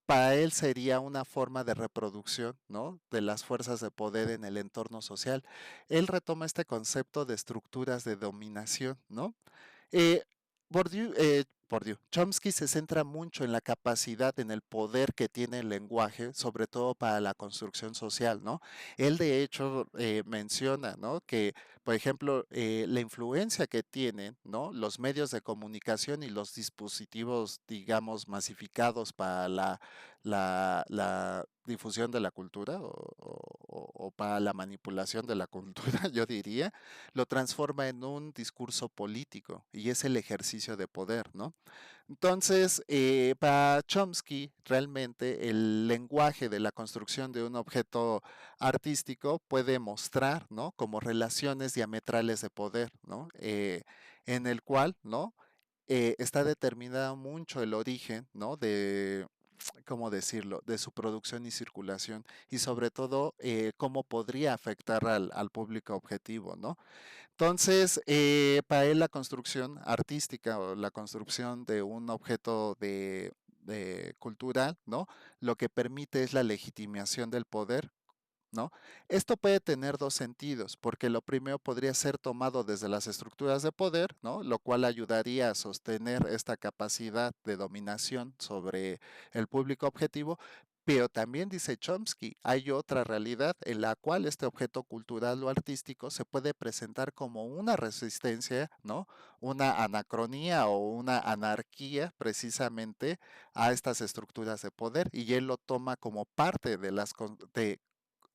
Speaker 1: Para él sería una forma de reproducción, ¿no? De las fuerzas de poder en el entorno social. Él retoma este concepto de estructuras de dominación, ¿no? Eh, Chomsky se centra mucho en la capacidad, en el poder que tiene el lenguaje, sobre todo para la construcción social, ¿no? Él de hecho menciona, ¿no? Que, por ejemplo, la influencia que tienen, ¿no? Los medios de comunicación y los dispositivos, digamos, masificados para la difusión de la cultura o para la manipulación de la cultura, yo diría, lo transforma en un discurso político y es el ejercicio de poder, ¿no? Entonces, para Chomsky, realmente el lenguaje de la construcción de un objeto artístico puede mostrar, ¿no? Como relaciones diametrales de poder, ¿no? En el cual, ¿no? Está determinado mucho el origen, ¿no? De, ¿cómo decirlo?, de su producción y circulación y sobre todo cómo podría afectar al público objetivo, ¿no? Entonces, para él la construcción artística o la construcción de un objeto de cultural, ¿no? Lo que permite es la legitimación del poder, ¿no? Esto puede tener dos sentidos, porque lo primero podría ser tomado desde las estructuras de poder, ¿no? Lo cual ayudaría a sostener esta capacidad de dominación sobre el público objetivo, pero también dice Chomsky, hay otra realidad en la cual este objeto cultural o artístico se puede presentar como una resistencia, ¿no? Una anacronía o una anarquía precisamente a estas estructuras de poder y él lo toma como parte de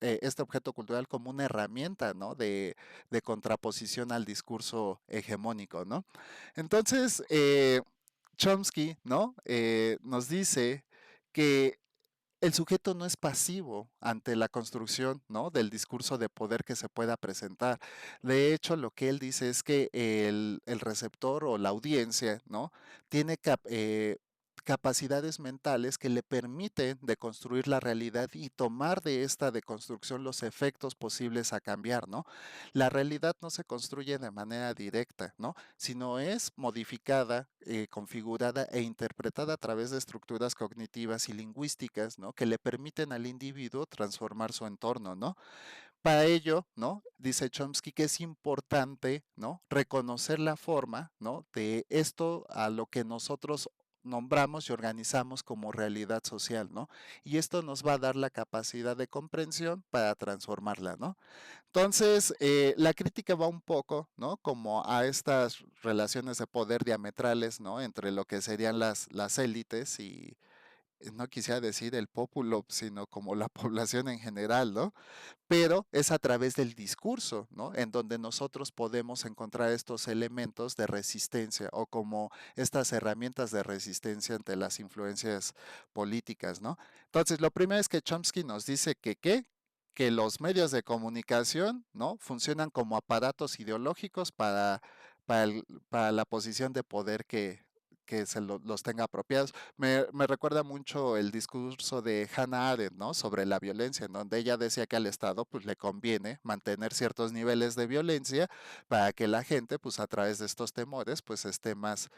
Speaker 1: este objeto cultural como una herramienta, ¿no? De contraposición al discurso hegemónico, ¿no? Entonces, Chomsky, ¿no? Nos dice que el sujeto no es pasivo ante la construcción, ¿no? Del discurso de poder que se pueda presentar. De hecho, lo que él dice es que el receptor o la audiencia, ¿no? Tiene capacidades mentales que le permiten deconstruir la realidad y tomar de esta deconstrucción los efectos posibles a cambiar, ¿no? La realidad no se construye de manera directa, ¿no? Sino es modificada, configurada e interpretada a través de estructuras cognitivas y lingüísticas, ¿no? Que le permiten al individuo transformar su entorno, ¿no? Para ello, ¿no? Dice Chomsky que es importante, ¿no? Reconocer la forma, ¿no? De esto a lo que nosotros nombramos y organizamos como realidad social, ¿no? Y esto nos va a dar la capacidad de comprensión para transformarla, ¿no? Entonces, la crítica va un poco, ¿no? Como a estas relaciones de poder diametrales, ¿no? Entre lo que serían las élites y, no quisiera decir el pópulo, sino como la población en general, ¿no? Pero es a través del discurso, ¿no? En donde nosotros podemos encontrar estos elementos de resistencia o como estas herramientas de resistencia ante las influencias políticas, ¿no? Entonces, lo primero es que Chomsky nos dice que, ¿qué? Que los medios de comunicación, ¿no? Funcionan como aparatos ideológicos para la posición de poder que los tenga apropiados. Me recuerda mucho el discurso de Hannah Arendt, ¿no? Sobre la violencia, en donde ella decía que al Estado pues le conviene mantener ciertos niveles de violencia para que la gente pues a través de estos temores pues esté más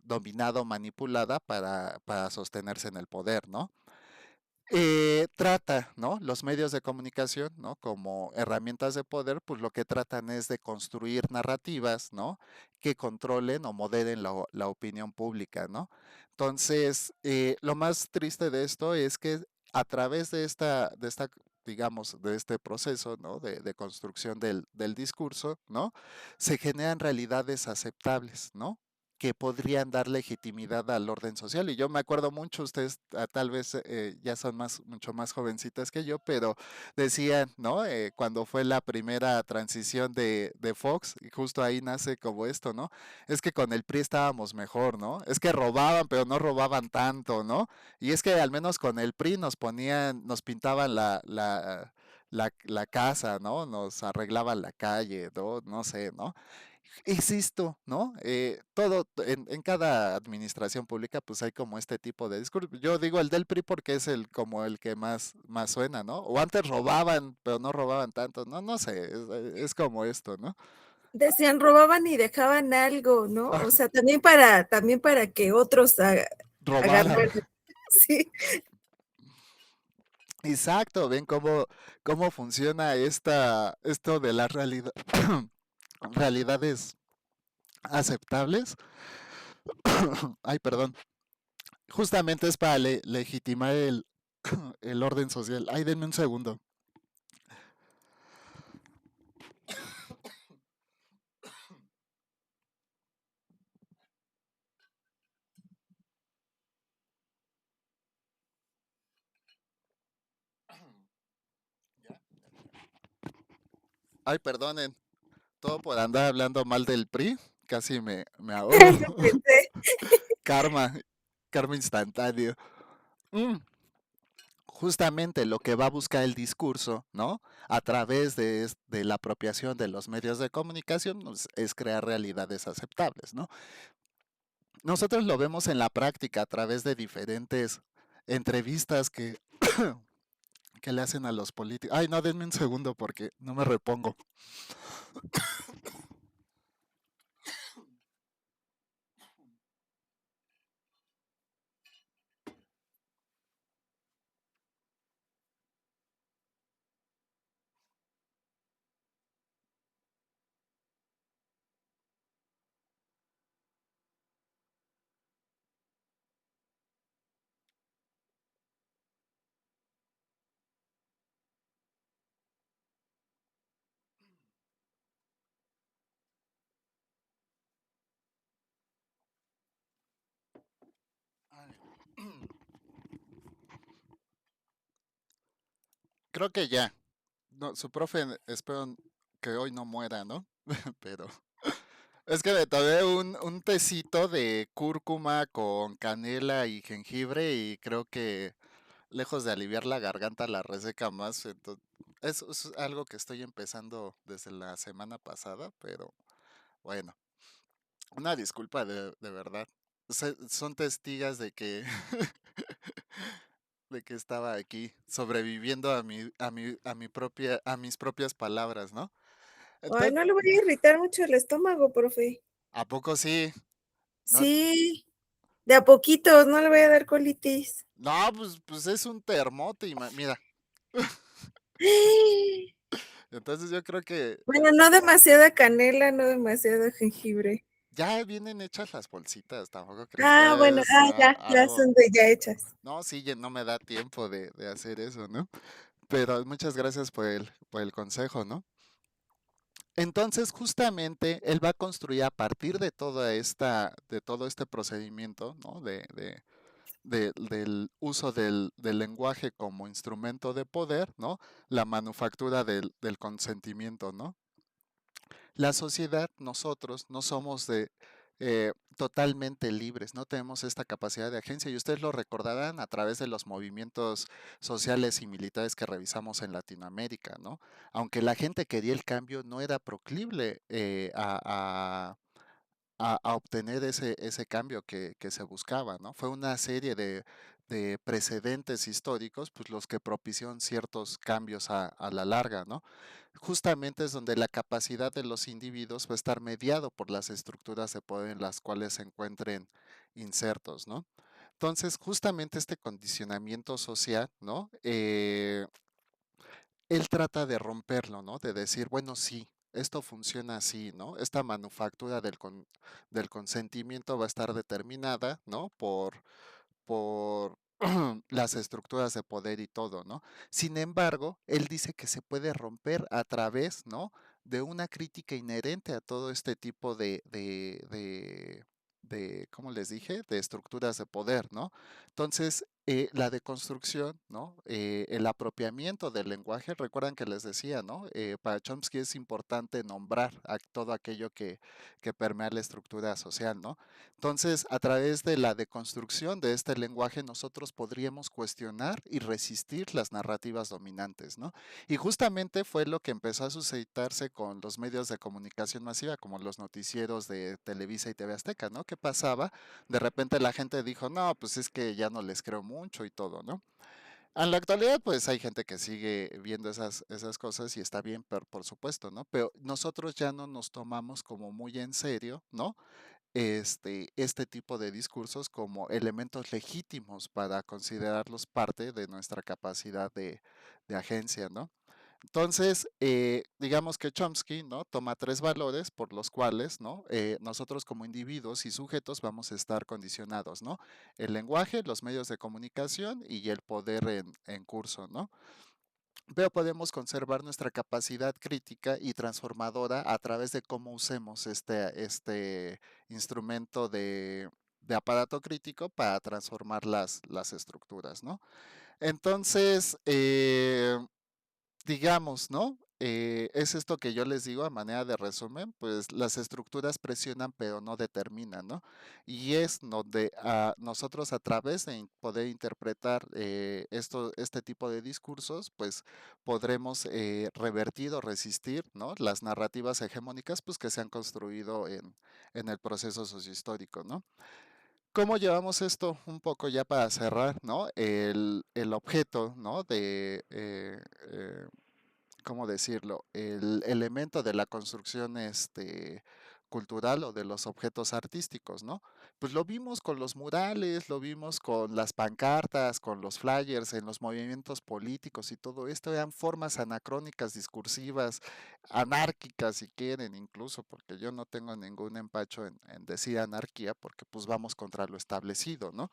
Speaker 1: dominada o manipulada para sostenerse en el poder, ¿no? Trata, ¿no? Los medios de comunicación, ¿no? Como herramientas de poder, pues lo que tratan es de construir narrativas, ¿no? Que controlen o moderen la opinión pública, ¿no? Entonces, lo más triste de esto es que a través de esta, digamos, de este proceso, ¿no? De construcción del discurso, ¿no? Se generan realidades aceptables, ¿no? Que podrían dar legitimidad al orden social. Y yo me acuerdo mucho, ustedes tal vez ya son mucho más jovencitas que yo, pero decían, ¿no? Cuando fue la primera transición de Fox, y justo ahí nace como esto, ¿no? Es que con el PRI estábamos mejor, ¿no? Es que robaban, pero no robaban tanto, ¿no? Y es que al menos con el PRI nos ponían, nos pintaban la casa, ¿no? Nos arreglaban la calle, ¿no? No sé, ¿no? Insisto, ¿no? Todo, en cada administración pública, pues hay como este tipo de discurso. Yo digo el del PRI porque es el como el que más suena, ¿no? O antes robaban, pero no robaban tanto, no, no sé, es como esto, ¿no?
Speaker 2: Decían, robaban y dejaban algo, ¿no? O sea, también para que otros
Speaker 1: Robaran.
Speaker 2: agarraran. Sí.
Speaker 1: Exacto, ven cómo funciona esto de las realidades aceptables. Ay, perdón. Justamente es para legitimar el orden social. Ay, denme un segundo. Ay, perdonen. Todo por andar hablando mal del PRI. Casi me ahogo.
Speaker 2: Yo pensé.
Speaker 1: Karma. Karma instantáneo. Mm, Justamente lo que va a buscar el discurso, ¿no? A través de la apropiación de los medios de comunicación, pues, es crear realidades aceptables, ¿no? Nosotros lo vemos en la práctica a través de diferentes entrevistas que le hacen a los políticos. Ay, no, denme un segundo porque no me repongo. Ay, creo que ya. No, su profe, espero que hoy no muera, ¿no? Pero es que me tomé un tecito de cúrcuma con canela y jengibre y creo que lejos de aliviar la garganta la reseca más. Entonces, es algo que estoy empezando desde la semana pasada, pero bueno, una disculpa de verdad. Son testigas de que estaba aquí sobreviviendo a mis propias palabras, ¿no?
Speaker 2: Ay,
Speaker 1: Entonces,
Speaker 2: no le voy a irritar mucho el estómago, profe.
Speaker 1: ¿a poco sí? No,
Speaker 2: Sí, de a poquitos, no le voy a dar colitis.
Speaker 1: no, pues es un termote y mira, entonces yo creo que
Speaker 2: Bueno, no demasiada canela, no demasiado jengibre.
Speaker 1: ya vienen hechas las bolsitas, tampoco crees
Speaker 2: Ah, bueno,
Speaker 1: que es
Speaker 2: ya
Speaker 1: algo,
Speaker 2: son de ya hechas.
Speaker 1: no, sí, ya no me da tiempo de hacer eso, ¿no? Pero muchas gracias por el consejo, ¿no? Entonces, justamente, él va a construir a partir de todo este procedimiento, ¿no? Del uso del lenguaje como instrumento de poder, ¿no? La manufactura del consentimiento, ¿no? La sociedad, nosotros, no somos totalmente libres, no tenemos esta capacidad de agencia y ustedes lo recordarán a través de los movimientos sociales y militares que revisamos en Latinoamérica, ¿no? Aunque la gente quería el cambio, no era proclive a obtener ese cambio que se buscaba, ¿no? Fue una serie de precedentes históricos, pues los que propiciaron ciertos cambios a la larga, ¿no? Justamente es donde la capacidad de los individuos va a estar mediado por las estructuras de poder en las cuales se encuentren insertos, ¿no? Entonces, justamente este condicionamiento social, ¿no? Él trata de romperlo, ¿no? De decir, bueno, sí, esto funciona así, ¿no? Esta manufactura del consentimiento va a estar determinada, ¿no? Por las estructuras de poder y todo, ¿no? Sin embargo, él dice que se puede romper a través, ¿no? De una crítica inherente a todo este tipo ¿cómo les dije? De estructuras de poder, ¿no? Entonces, la deconstrucción, ¿no? El apropiamiento del lenguaje, recuerdan que les decía, ¿no? Para Chomsky es importante nombrar a todo aquello que permea la estructura social, ¿no? Entonces, a través de la deconstrucción de este lenguaje, nosotros podríamos cuestionar y resistir las narrativas dominantes, ¿no? Y justamente fue lo que empezó a suscitarse con los medios de comunicación masiva, como los noticieros de Televisa y TV Azteca, ¿no? ¿Qué pasaba? De repente la gente dijo, no, pues es que ya no les creo mucho y todo, ¿no? En la actualidad, pues hay gente que sigue viendo esas cosas y está bien, por supuesto, ¿no? Pero nosotros ya no nos tomamos como muy en serio, ¿no? Este tipo de discursos como elementos legítimos para considerarlos parte de nuestra capacidad de agencia, ¿no? Entonces, digamos que Chomsky, ¿no? Toma tres valores por los cuales, ¿no? Nosotros como individuos y sujetos vamos a estar condicionados, ¿no? El lenguaje, los medios de comunicación y el poder en curso, ¿no? Pero podemos conservar nuestra capacidad crítica y transformadora a través de cómo usemos este instrumento de aparato crítico para transformar las estructuras, ¿no? Entonces, digamos, ¿no? Es esto que yo les digo a manera de resumen, pues las estructuras presionan pero no determinan, ¿no? Y es donde nosotros a través de poder interpretar este tipo de discursos, pues podremos revertir o resistir, ¿no? Las narrativas hegemónicas, pues que se han construido en el proceso sociohistórico, ¿no? ¿Cómo llevamos esto un poco ya para cerrar, ¿no? El objeto, ¿no? ¿Cómo decirlo? El elemento de la construcción cultural o de los objetos artísticos, ¿no? Pues lo vimos con los murales, lo vimos con las pancartas, con los flyers, en los movimientos políticos y todo esto eran formas anacrónicas, discursivas, anárquicas si quieren incluso, porque yo no tengo ningún empacho en decir anarquía, porque pues vamos contra lo establecido, ¿no?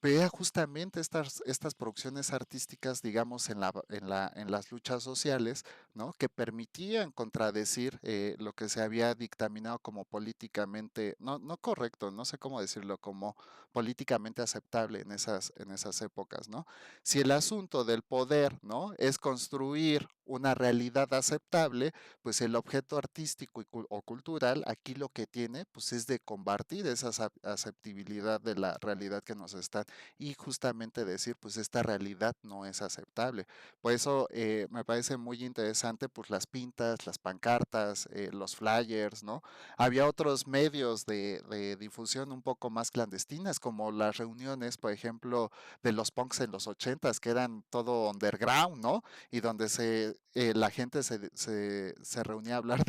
Speaker 1: Vea justamente estas producciones artísticas, digamos, en las luchas sociales, ¿no? Que permitían contradecir lo que se había dictaminado como políticamente, no correcto, no sé cómo decirlo, como políticamente aceptable en esas épocas, ¿no? Si el asunto del poder, ¿no? Es construir una realidad aceptable, pues el objeto artístico o cultural aquí lo que tiene, pues es de combatir esa aceptabilidad de la realidad que nos está y justamente decir, pues esta realidad no es aceptable. Por eso me parece muy interesante, pues las pintas, las pancartas, los flyers, ¿no? Había otros medios de difusión un poco más clandestinas, como las reuniones, por ejemplo, de los punks en los ochentas, que eran todo underground, ¿no? Y donde la gente se reunía a hablar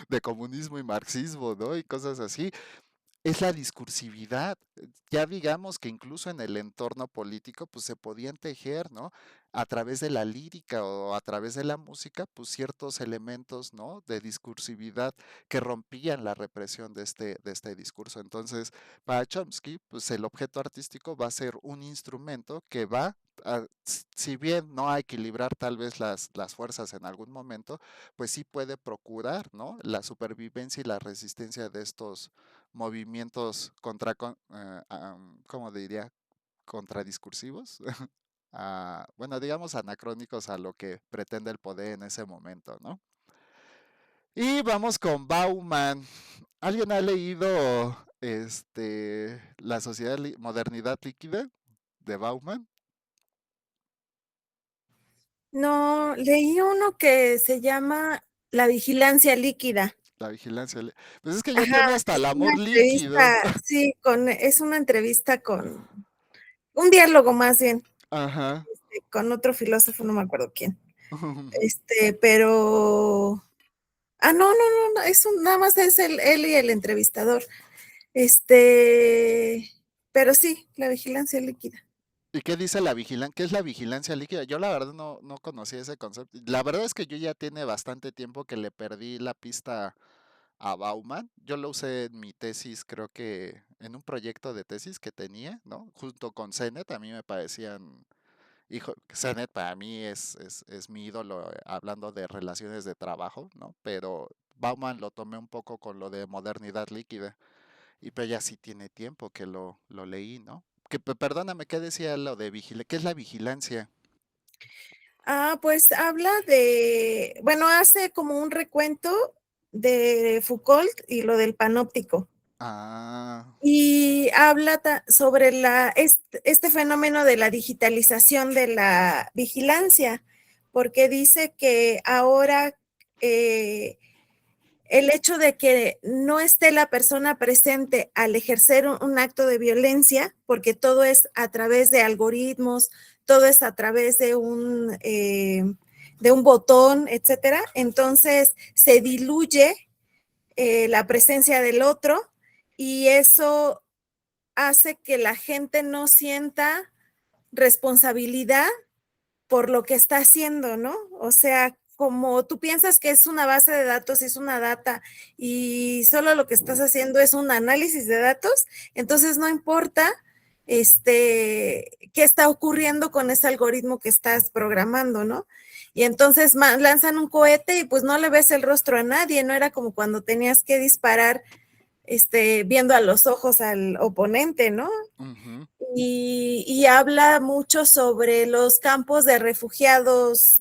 Speaker 1: de comunismo y marxismo, ¿no? Y cosas así es la discursividad. Ya digamos que incluso en el entorno político, pues se podían tejer, ¿no? A través de la lírica o a través de la música, pues ciertos elementos, ¿no? De discursividad que rompían la represión de este discurso. Entonces, para Chomsky, pues el objeto artístico va a ser un instrumento que va si bien no a equilibrar tal vez las fuerzas en algún momento, pues sí puede procurar, ¿no? La supervivencia y la resistencia de estos movimientos ¿cómo diría? Contradiscursivos. Bueno, digamos anacrónicos a lo que pretende el poder en ese momento, ¿no? Y vamos con Bauman. ¿Alguien ha leído La sociedad modernidad líquida de Bauman?
Speaker 2: No, leí uno que se llama La vigilancia líquida.
Speaker 1: La vigilancia. Pues es que ya
Speaker 2: Ajá,
Speaker 1: tiene hasta el
Speaker 2: es una
Speaker 1: amor líquido.
Speaker 2: entrevista, sí, es una entrevista con un diálogo más bien,
Speaker 1: Ajá.
Speaker 2: con otro filósofo, no me acuerdo quién. Pero no, nada más es él y el entrevistador. Este, pero sí, la vigilancia líquida.
Speaker 1: ¿Y qué dice la vigilancia? ¿Qué es la vigilancia líquida? Yo la verdad no conocía ese concepto. La verdad es que yo ya tiene bastante tiempo que le perdí la pista a Bauman. Yo lo usé en mi tesis, creo que en un proyecto de tesis que tenía, ¿no? Junto con Zenet, a mí me parecían, hijo, Zenet para mí es mi ídolo hablando de relaciones de trabajo, ¿no? Pero Bauman lo tomé un poco con lo de modernidad líquida. Y pero ya sí tiene tiempo que lo leí, ¿no? Que perdóname, ¿qué decía lo de vigilancia? ¿Qué es la vigilancia?
Speaker 2: Pues habla de, bueno, hace como un recuento de Foucault y lo del panóptico.
Speaker 1: Ah,
Speaker 2: Y habla sobre este fenómeno de la digitalización de la vigilancia, porque dice que ahora eh, el hecho de que no esté la persona presente al ejercer un acto de violencia, porque todo es a través de algoritmos, todo es a través de un botón, etcétera, entonces se diluye la presencia del otro y eso hace que la gente no sienta responsabilidad por lo que está haciendo, ¿no? O sea, como tú piensas que es una base de datos y es una data y solo lo que estás haciendo es un análisis de datos, entonces no importa qué está ocurriendo con ese algoritmo que estás programando, ¿no? Y entonces lanzan un cohete y pues no le ves el rostro a nadie, no era como cuando tenías que disparar viendo a los ojos al oponente, ¿no?
Speaker 1: ujú.
Speaker 2: Y habla mucho sobre los campos de refugiados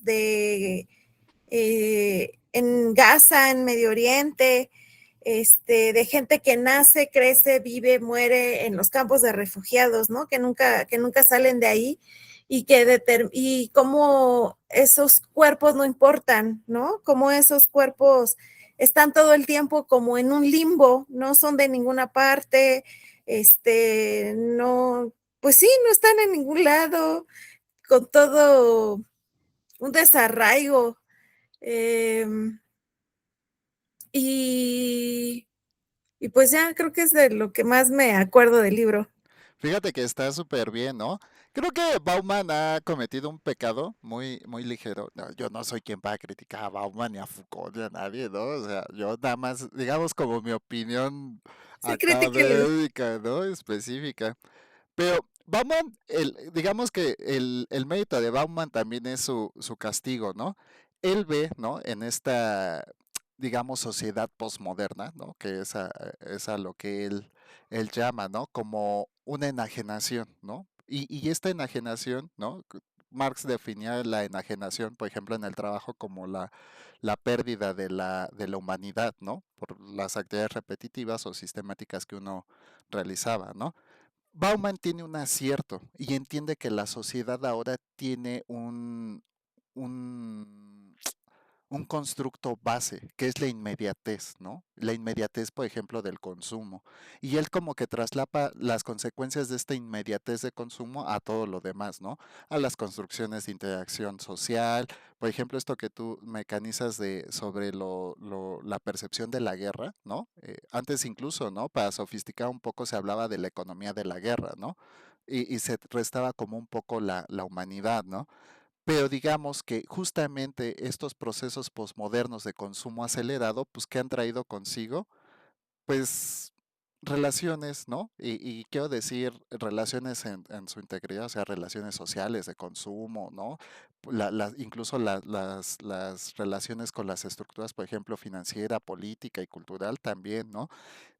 Speaker 2: en Gaza, en Medio Oriente, de gente que nace, crece, vive, muere en los campos de refugiados, ¿no? Que nunca salen de ahí y cómo esos cuerpos no importan, ¿no? Cómo esos cuerpos están todo el tiempo como en un limbo, no son de ninguna parte, no, pues sí, no están en ningún lado, con todo un desarraigo. em, y, y pues ya creo que es de lo que más me acuerdo del libro.
Speaker 1: Fíjate que está súper bien, ¿no? Creo que Bauman ha cometido un pecado muy ligero. No, yo no soy quien para criticar a Bauman ni a Foucault ni a nadie, ¿no? O sea, yo nada más, digamos, como mi opinión
Speaker 2: Sí, critíquelo.
Speaker 1: académica, ¿no? Específica. Pero Bauman, digamos que el mérito de Bauman también es su castigo, ¿no? Él ve, ¿no? En esta, digamos, sociedad posmoderna, ¿no? Que es a lo que él llama, ¿no? Como una enajenación, ¿no? Y esta enajenación, ¿no? Marx definía la enajenación, por ejemplo, en el trabajo como la pérdida de la humanidad, ¿no? Por las actividades repetitivas o sistemáticas que uno realizaba, ¿no? Bauman tiene un acierto y entiende que la sociedad ahora tiene un, un constructo base, que es la inmediatez, ¿no? La inmediatez, por ejemplo, del consumo. Y él como que traslapa las consecuencias de esta inmediatez de consumo a todo lo demás, ¿no? A las construcciones de interacción social, por ejemplo, esto que tú mecanizas sobre la percepción de la guerra, ¿no? Antes incluso, ¿no? Para sofisticar un poco se hablaba de la economía de la guerra, ¿no? Y se restaba como un poco la humanidad, ¿no? Pero digamos que justamente estos procesos posmodernos de consumo acelerado, pues que han traído consigo, pues relaciones, ¿no? Y quiero decir relaciones en su integridad, o sea, relaciones sociales de consumo, ¿no? Incluso las relaciones con las estructuras, por ejemplo, financiera, política y cultural también, ¿no?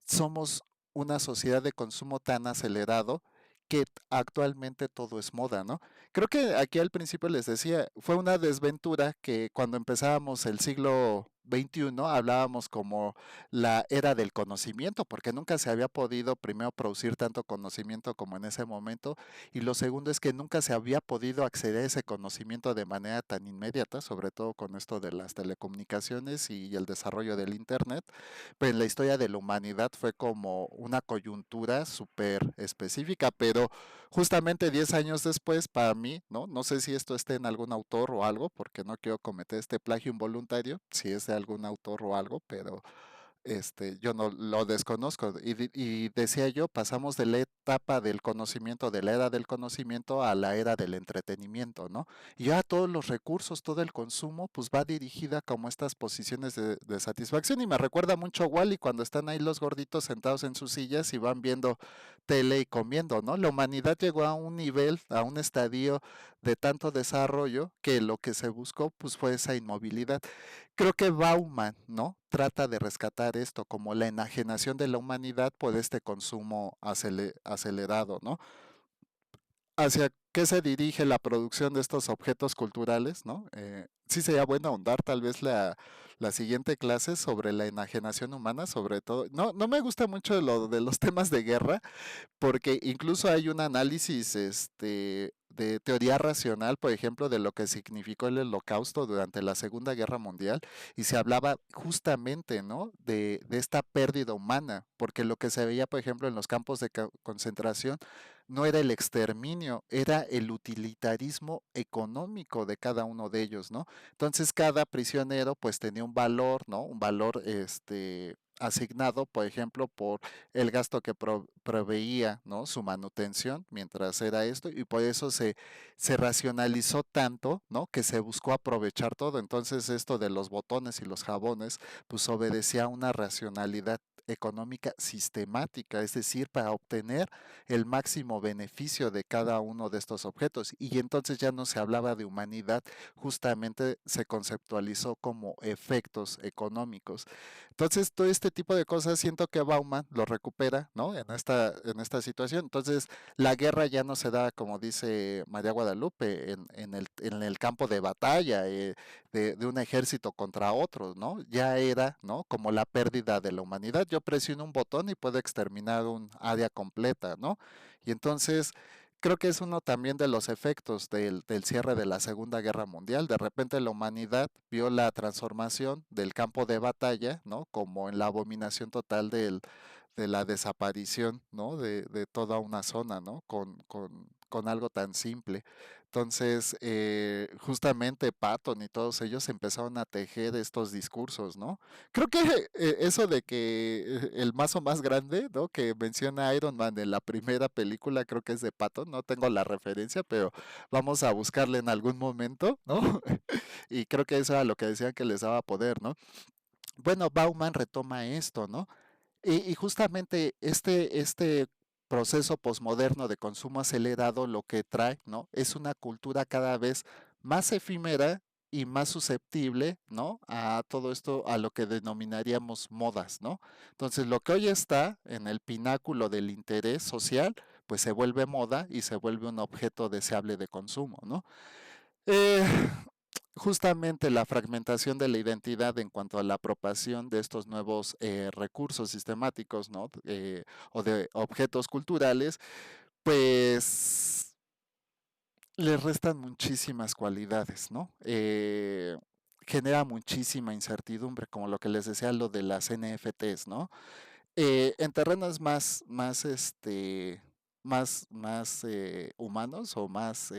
Speaker 1: Somos una sociedad de consumo tan acelerado que actualmente todo es moda, ¿no? Creo que aquí al principio les decía, fue una desventura que cuando empezábamos el siglo XXI hablábamos como la era del conocimiento, porque nunca se había podido primero producir tanto conocimiento como en ese momento, y lo segundo es que nunca se había podido acceder a ese conocimiento de manera tan inmediata, sobre todo con esto de las telecomunicaciones y el desarrollo del Internet. Pero en la historia de la humanidad fue como una coyuntura súper específica, pero justamente 10 años después, para mí, ¿no? No sé si esto esté en algún autor o algo, porque no quiero cometer este plagio involuntario, si es de algún autor o algo, pero Yo no lo desconozco. Y decía yo, pasamos de la etapa del conocimiento, de la era del conocimiento a la era del entretenimiento, ¿no? Y ya todos los recursos, todo el consumo, pues va dirigida como estas posiciones de satisfacción. Y me recuerda mucho a Wall-E cuando están ahí los gorditos sentados en sus sillas y van viendo tele y comiendo, ¿no? La humanidad llegó a un nivel, a un estadio de tanto desarrollo que lo que se buscó, pues fue esa inmovilidad. Creo que Bauman, ¿no? Trata de rescatar esto como la enajenación de la humanidad por este consumo acelerado, ¿no? ¿Hacia qué se dirige la producción de estos objetos culturales, ¿no? Sí sería bueno ahondar tal vez la siguiente clase sobre la enajenación humana, sobre todo. No, no me gusta mucho lo de los temas de guerra, porque incluso hay un análisis de teoría racional, por ejemplo, de lo que significó el Holocausto durante la Segunda Guerra Mundial, y se hablaba justamente, ¿no? De esta pérdida humana, porque lo que se veía, por ejemplo, en los campos de concentración no era el exterminio, era el utilitarismo económico de cada uno de ellos, ¿no? Entonces cada prisionero pues tenía un valor, ¿no? Un valor asignado, por ejemplo, por el gasto que proveía, ¿no? Su manutención mientras era esto, y por eso se racionalizó tanto, ¿no? Que se buscó aprovechar todo. Entonces esto de los botones y los jabones, pues obedecía a una racionalidad económica sistemática, es decir, para obtener el máximo beneficio de cada uno de estos objetos. Y entonces ya no se hablaba de humanidad, justamente se conceptualizó como efectos económicos. Entonces, todo este tipo de cosas siento que Bauman lo recupera, ¿no? En esta situación. Entonces, la guerra ya no se da, como dice María Guadalupe, en el campo de batalla, de un ejército contra otro, ¿no? Ya era, ¿no? Como la pérdida de la humanidad. Yo presiono un botón y puedo exterminar un área completa, ¿no? Y entonces, creo que es uno también de los efectos del cierre de la Segunda Guerra Mundial. De repente la humanidad vio la transformación del campo de batalla, ¿no? Como en la abominación total de la desaparición, ¿no? De toda una zona, ¿no? Con algo tan simple. Entonces, justamente Patton y todos ellos empezaron a tejer estos discursos, ¿no? Creo que eso de que el mazo más grande, ¿no? Que menciona Iron Man en la primera película, creo que es de Patton, no tengo la referencia, pero vamos a buscarle en algún momento, ¿no? Y creo que eso era lo que decían que les daba poder, ¿no? Bueno, Bauman retoma esto, ¿no? Y justamente este proceso posmoderno de consumo acelerado lo que trae, ¿no? Es una cultura cada vez más efímera y más susceptible, ¿no? A todo esto, a lo que denominaríamos modas, ¿no? Entonces, lo que hoy está en el pináculo del interés social, pues se vuelve moda y se vuelve un objeto deseable de consumo, ¿no? Eh, Justamente la fragmentación de la identidad en cuanto a la apropiación de estos nuevos recursos sistemáticos, ¿no? O de objetos culturales, pues le restan muchísimas cualidades, ¿no? Genera muchísima incertidumbre, como lo que les decía, lo de las NFTs, ¿no? En terrenos más humanos o más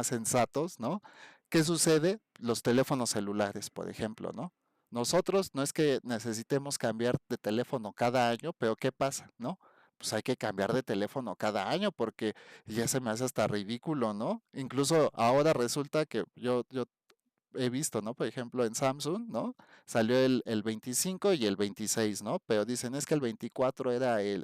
Speaker 1: sensatos, ¿no? ¿Qué sucede? Los teléfonos celulares, por ejemplo, ¿no? Nosotros no es que necesitemos cambiar de teléfono cada año, pero ¿qué pasa, no? Pues hay que cambiar de teléfono cada año porque ya se me hace hasta ridículo, ¿no? Incluso ahora resulta que yo he visto, ¿no? Por ejemplo, en Samsung, ¿no? Salió el 25 y el 26, ¿no? Pero dicen es que el 24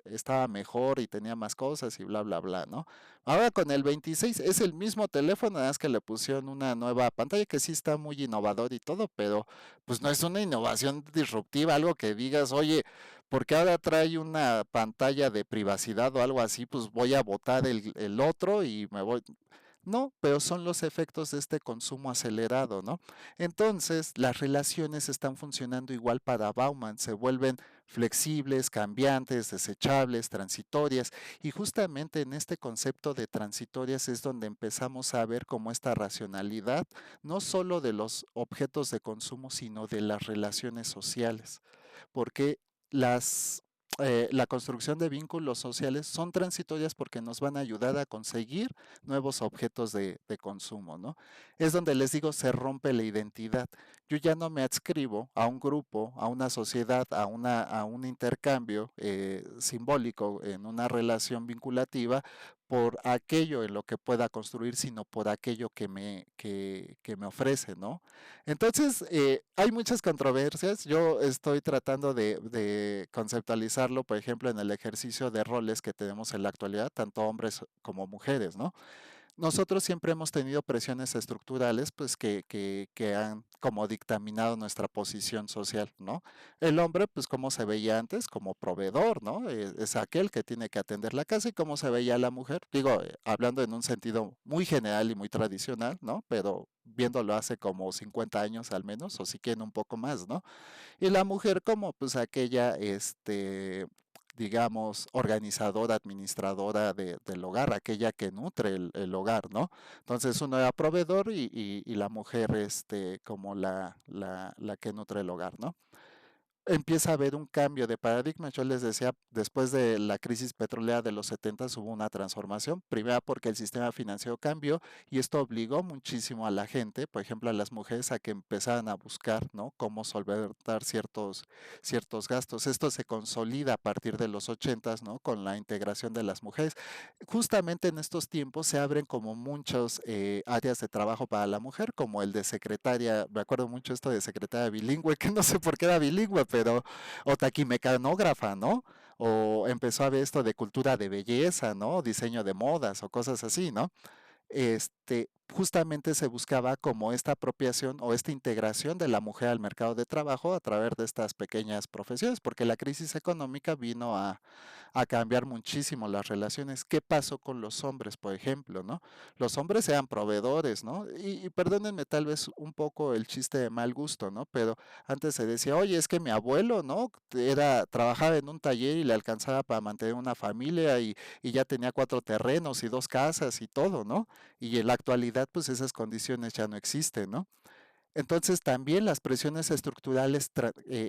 Speaker 1: estaba mejor y tenía más cosas y bla, bla, bla, ¿no? Ahora con el 26 es el mismo teléfono, nada más que le pusieron una nueva pantalla que sí está muy innovador y todo, pero pues no es una innovación disruptiva, algo que digas, oye, porque ahora trae una pantalla de privacidad o algo así, pues voy a botar el otro y me voy. No, pero son los efectos de este consumo acelerado, ¿no? Entonces, las relaciones están funcionando igual para Bauman, se vuelven flexibles, cambiantes, desechables, transitorias, y justamente en este concepto de transitorias es donde empezamos a ver cómo esta racionalidad, no solo de los objetos de consumo, sino de las relaciones sociales, porque las la construcción de vínculos sociales son transitorias porque nos van a ayudar a conseguir nuevos objetos de consumo, ¿no? Es donde les digo, se rompe la identidad. Yo ya no me adscribo a un grupo, a una sociedad, a un intercambio simbólico en una relación vinculativa por aquello en lo que pueda construir, sino por aquello que me ofrece, ¿no? Entonces, hay muchas controversias. Yo estoy tratando de conceptualizarlo, por ejemplo, en el ejercicio de roles que tenemos en la actualidad, tanto hombres como mujeres, ¿no? Nosotros siempre hemos tenido presiones estructurales, pues que han como dictaminado nuestra posición social, ¿no? El hombre, pues como se veía antes, como proveedor, ¿no? Es aquel que tiene que atender la casa y cómo se veía la mujer, digo, hablando en un sentido muy general y muy tradicional, ¿no? Pero viéndolo hace como 50 años al menos, o si quieren un poco más, ¿no? Y la mujer como pues aquella, digamos, organizadora, administradora del hogar, aquella que nutre el hogar, ¿no? Entonces uno era proveedor y la mujer, como la que nutre el hogar, ¿no? Empieza a haber un cambio de paradigma. Yo les decía, después de la crisis petrolera de los 70 hubo una transformación, primero porque el sistema financiero cambió y esto obligó muchísimo a la gente, por ejemplo a las mujeres, a que empezaran a buscar, ¿no? Cómo solventar ciertos gastos. Esto se consolida a partir de los 80, ¿no? Con la integración de las mujeres. Justamente en estos tiempos se abren como muchas áreas de trabajo para la mujer, como el de secretaria, me acuerdo mucho esto de secretaria bilingüe, que no sé por qué era bilingüe, pero, o taquimecanógrafa, ¿no? O empezó a ver esto de cultura de belleza, ¿no? Diseño de modas o cosas así, ¿no? Justamente se buscaba como esta apropiación o esta integración de la mujer al mercado de trabajo a través de estas pequeñas profesiones, porque la crisis económica vino a cambiar muchísimo las relaciones. ¿Qué pasó con los hombres, por ejemplo, ¿no? Los hombres eran proveedores, ¿no? Y perdónenme tal vez un poco el chiste de mal gusto, ¿no? Pero antes se decía, oye, es que mi abuelo, ¿no? Trabajaba en un taller y le alcanzaba para mantener una familia y ya tenía 4 terrenos y 2 casas y todo, ¿no? Y en la actualidad, pues esas condiciones ya no existen, ¿no? Entonces también las presiones estructurales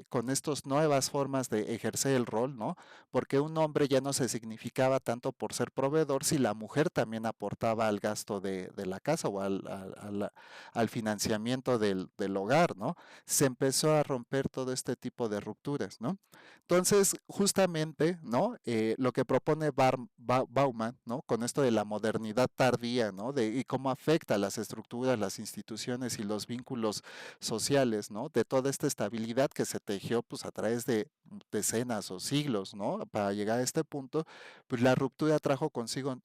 Speaker 1: con estas nuevas formas de ejercer el rol, ¿no? Porque un hombre ya no se significaba tanto por ser proveedor si la mujer también aportaba al gasto de la casa o al financiamiento del hogar, ¿no? Se empezó a romper todo este tipo de rupturas, ¿no? Entonces, justamente, ¿no? Lo que propone Bauman, ¿no? Con esto de la modernidad tardía, ¿no? Y cómo afecta a las estructuras, las instituciones y los vínculos sociales, ¿no? De toda esta estabilidad que se tejió, pues, a través de decenas o siglos, ¿no? Para llegar a este punto, pues la ruptura trajo consigo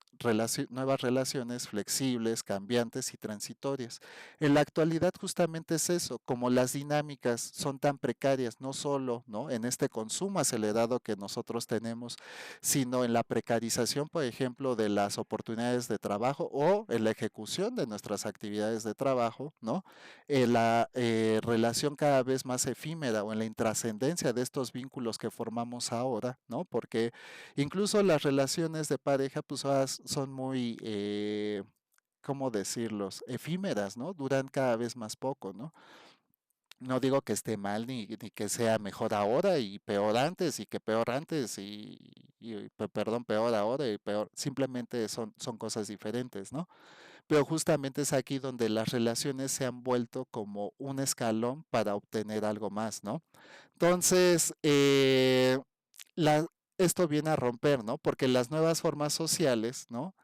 Speaker 1: nuevas relaciones flexibles, cambiantes y transitorias. En la actualidad justamente es eso, como las dinámicas son tan precarias, no solo, ¿no? En este consumo acelerado que nosotros tenemos, sino en la precarización, por ejemplo, de las oportunidades de trabajo o en la ejecución de nuestras actividades de trabajo, ¿no? La relación cada vez más efímera o en la intrascendencia de estos vínculos que formamos ahora, ¿no? Porque incluso las relaciones de pareja, pues ahora son muy, ¿cómo decirlos? Efímeras, ¿no? Duran cada vez más poco, ¿no? No digo que esté mal ni que sea mejor ahora y peor antes y que peor antes perdón, peor ahora y peor. Simplemente son cosas diferentes, ¿no? Pero justamente es aquí donde las relaciones se han vuelto como un escalón para obtener algo más, ¿no? Entonces, la- esto viene a romper, ¿no? Porque las nuevas formas sociales, ¿no?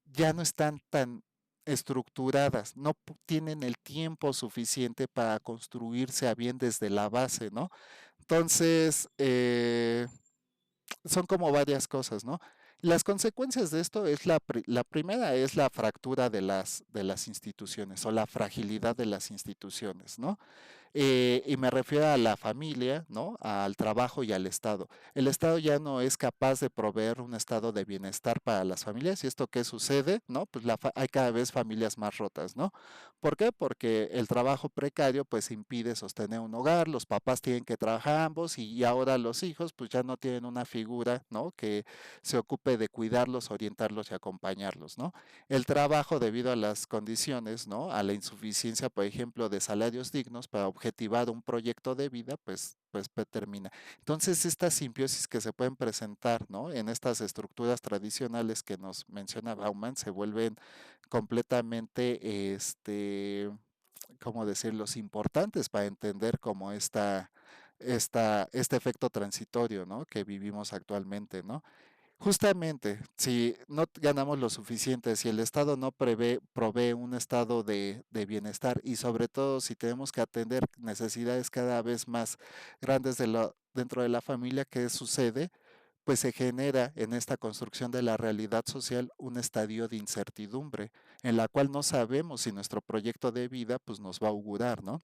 Speaker 1: Ya no están tan estructuradas, no tienen el tiempo suficiente para construirse a bien desde la base, ¿no? Entonces, son como varias cosas, ¿no? Las consecuencias de esto es la primera es la fractura de las instituciones o la fragilidad de las instituciones, ¿no? Y me refiero a la familia, ¿no? Al trabajo y al Estado. El Estado ya no es capaz de proveer un estado de bienestar para las familias. ¿Y esto qué sucede? ¿No? Pues hay cada vez familias más rotas, ¿no? ¿Por qué? Porque el trabajo precario pues impide sostener un hogar, los papás tienen que trabajar ambos y ahora los hijos pues ya no tienen una figura, ¿no? Que se ocupe de cuidarlos, orientarlos y acompañarlos, ¿no? El trabajo debido a las condiciones, ¿no? A la insuficiencia, por ejemplo, de salarios dignos para objetivar un proyecto de vida, pues termina. Entonces, esta simbiosis que se pueden presentar, ¿no? En estas estructuras tradicionales que nos menciona Bauman se vuelven completamente, ¿cómo decirlo?, importantes para entender cómo este efecto transitorio, ¿no? Que vivimos actualmente, ¿no? Justamente, si no ganamos lo suficiente, si el Estado no provee un estado de bienestar y sobre todo si tenemos que atender necesidades cada vez más grandes dentro de la familia, ¿qué sucede? Pues se genera en esta construcción de la realidad social un estadio de incertidumbre en la cual no sabemos si nuestro proyecto de vida pues nos va a augurar, ¿no?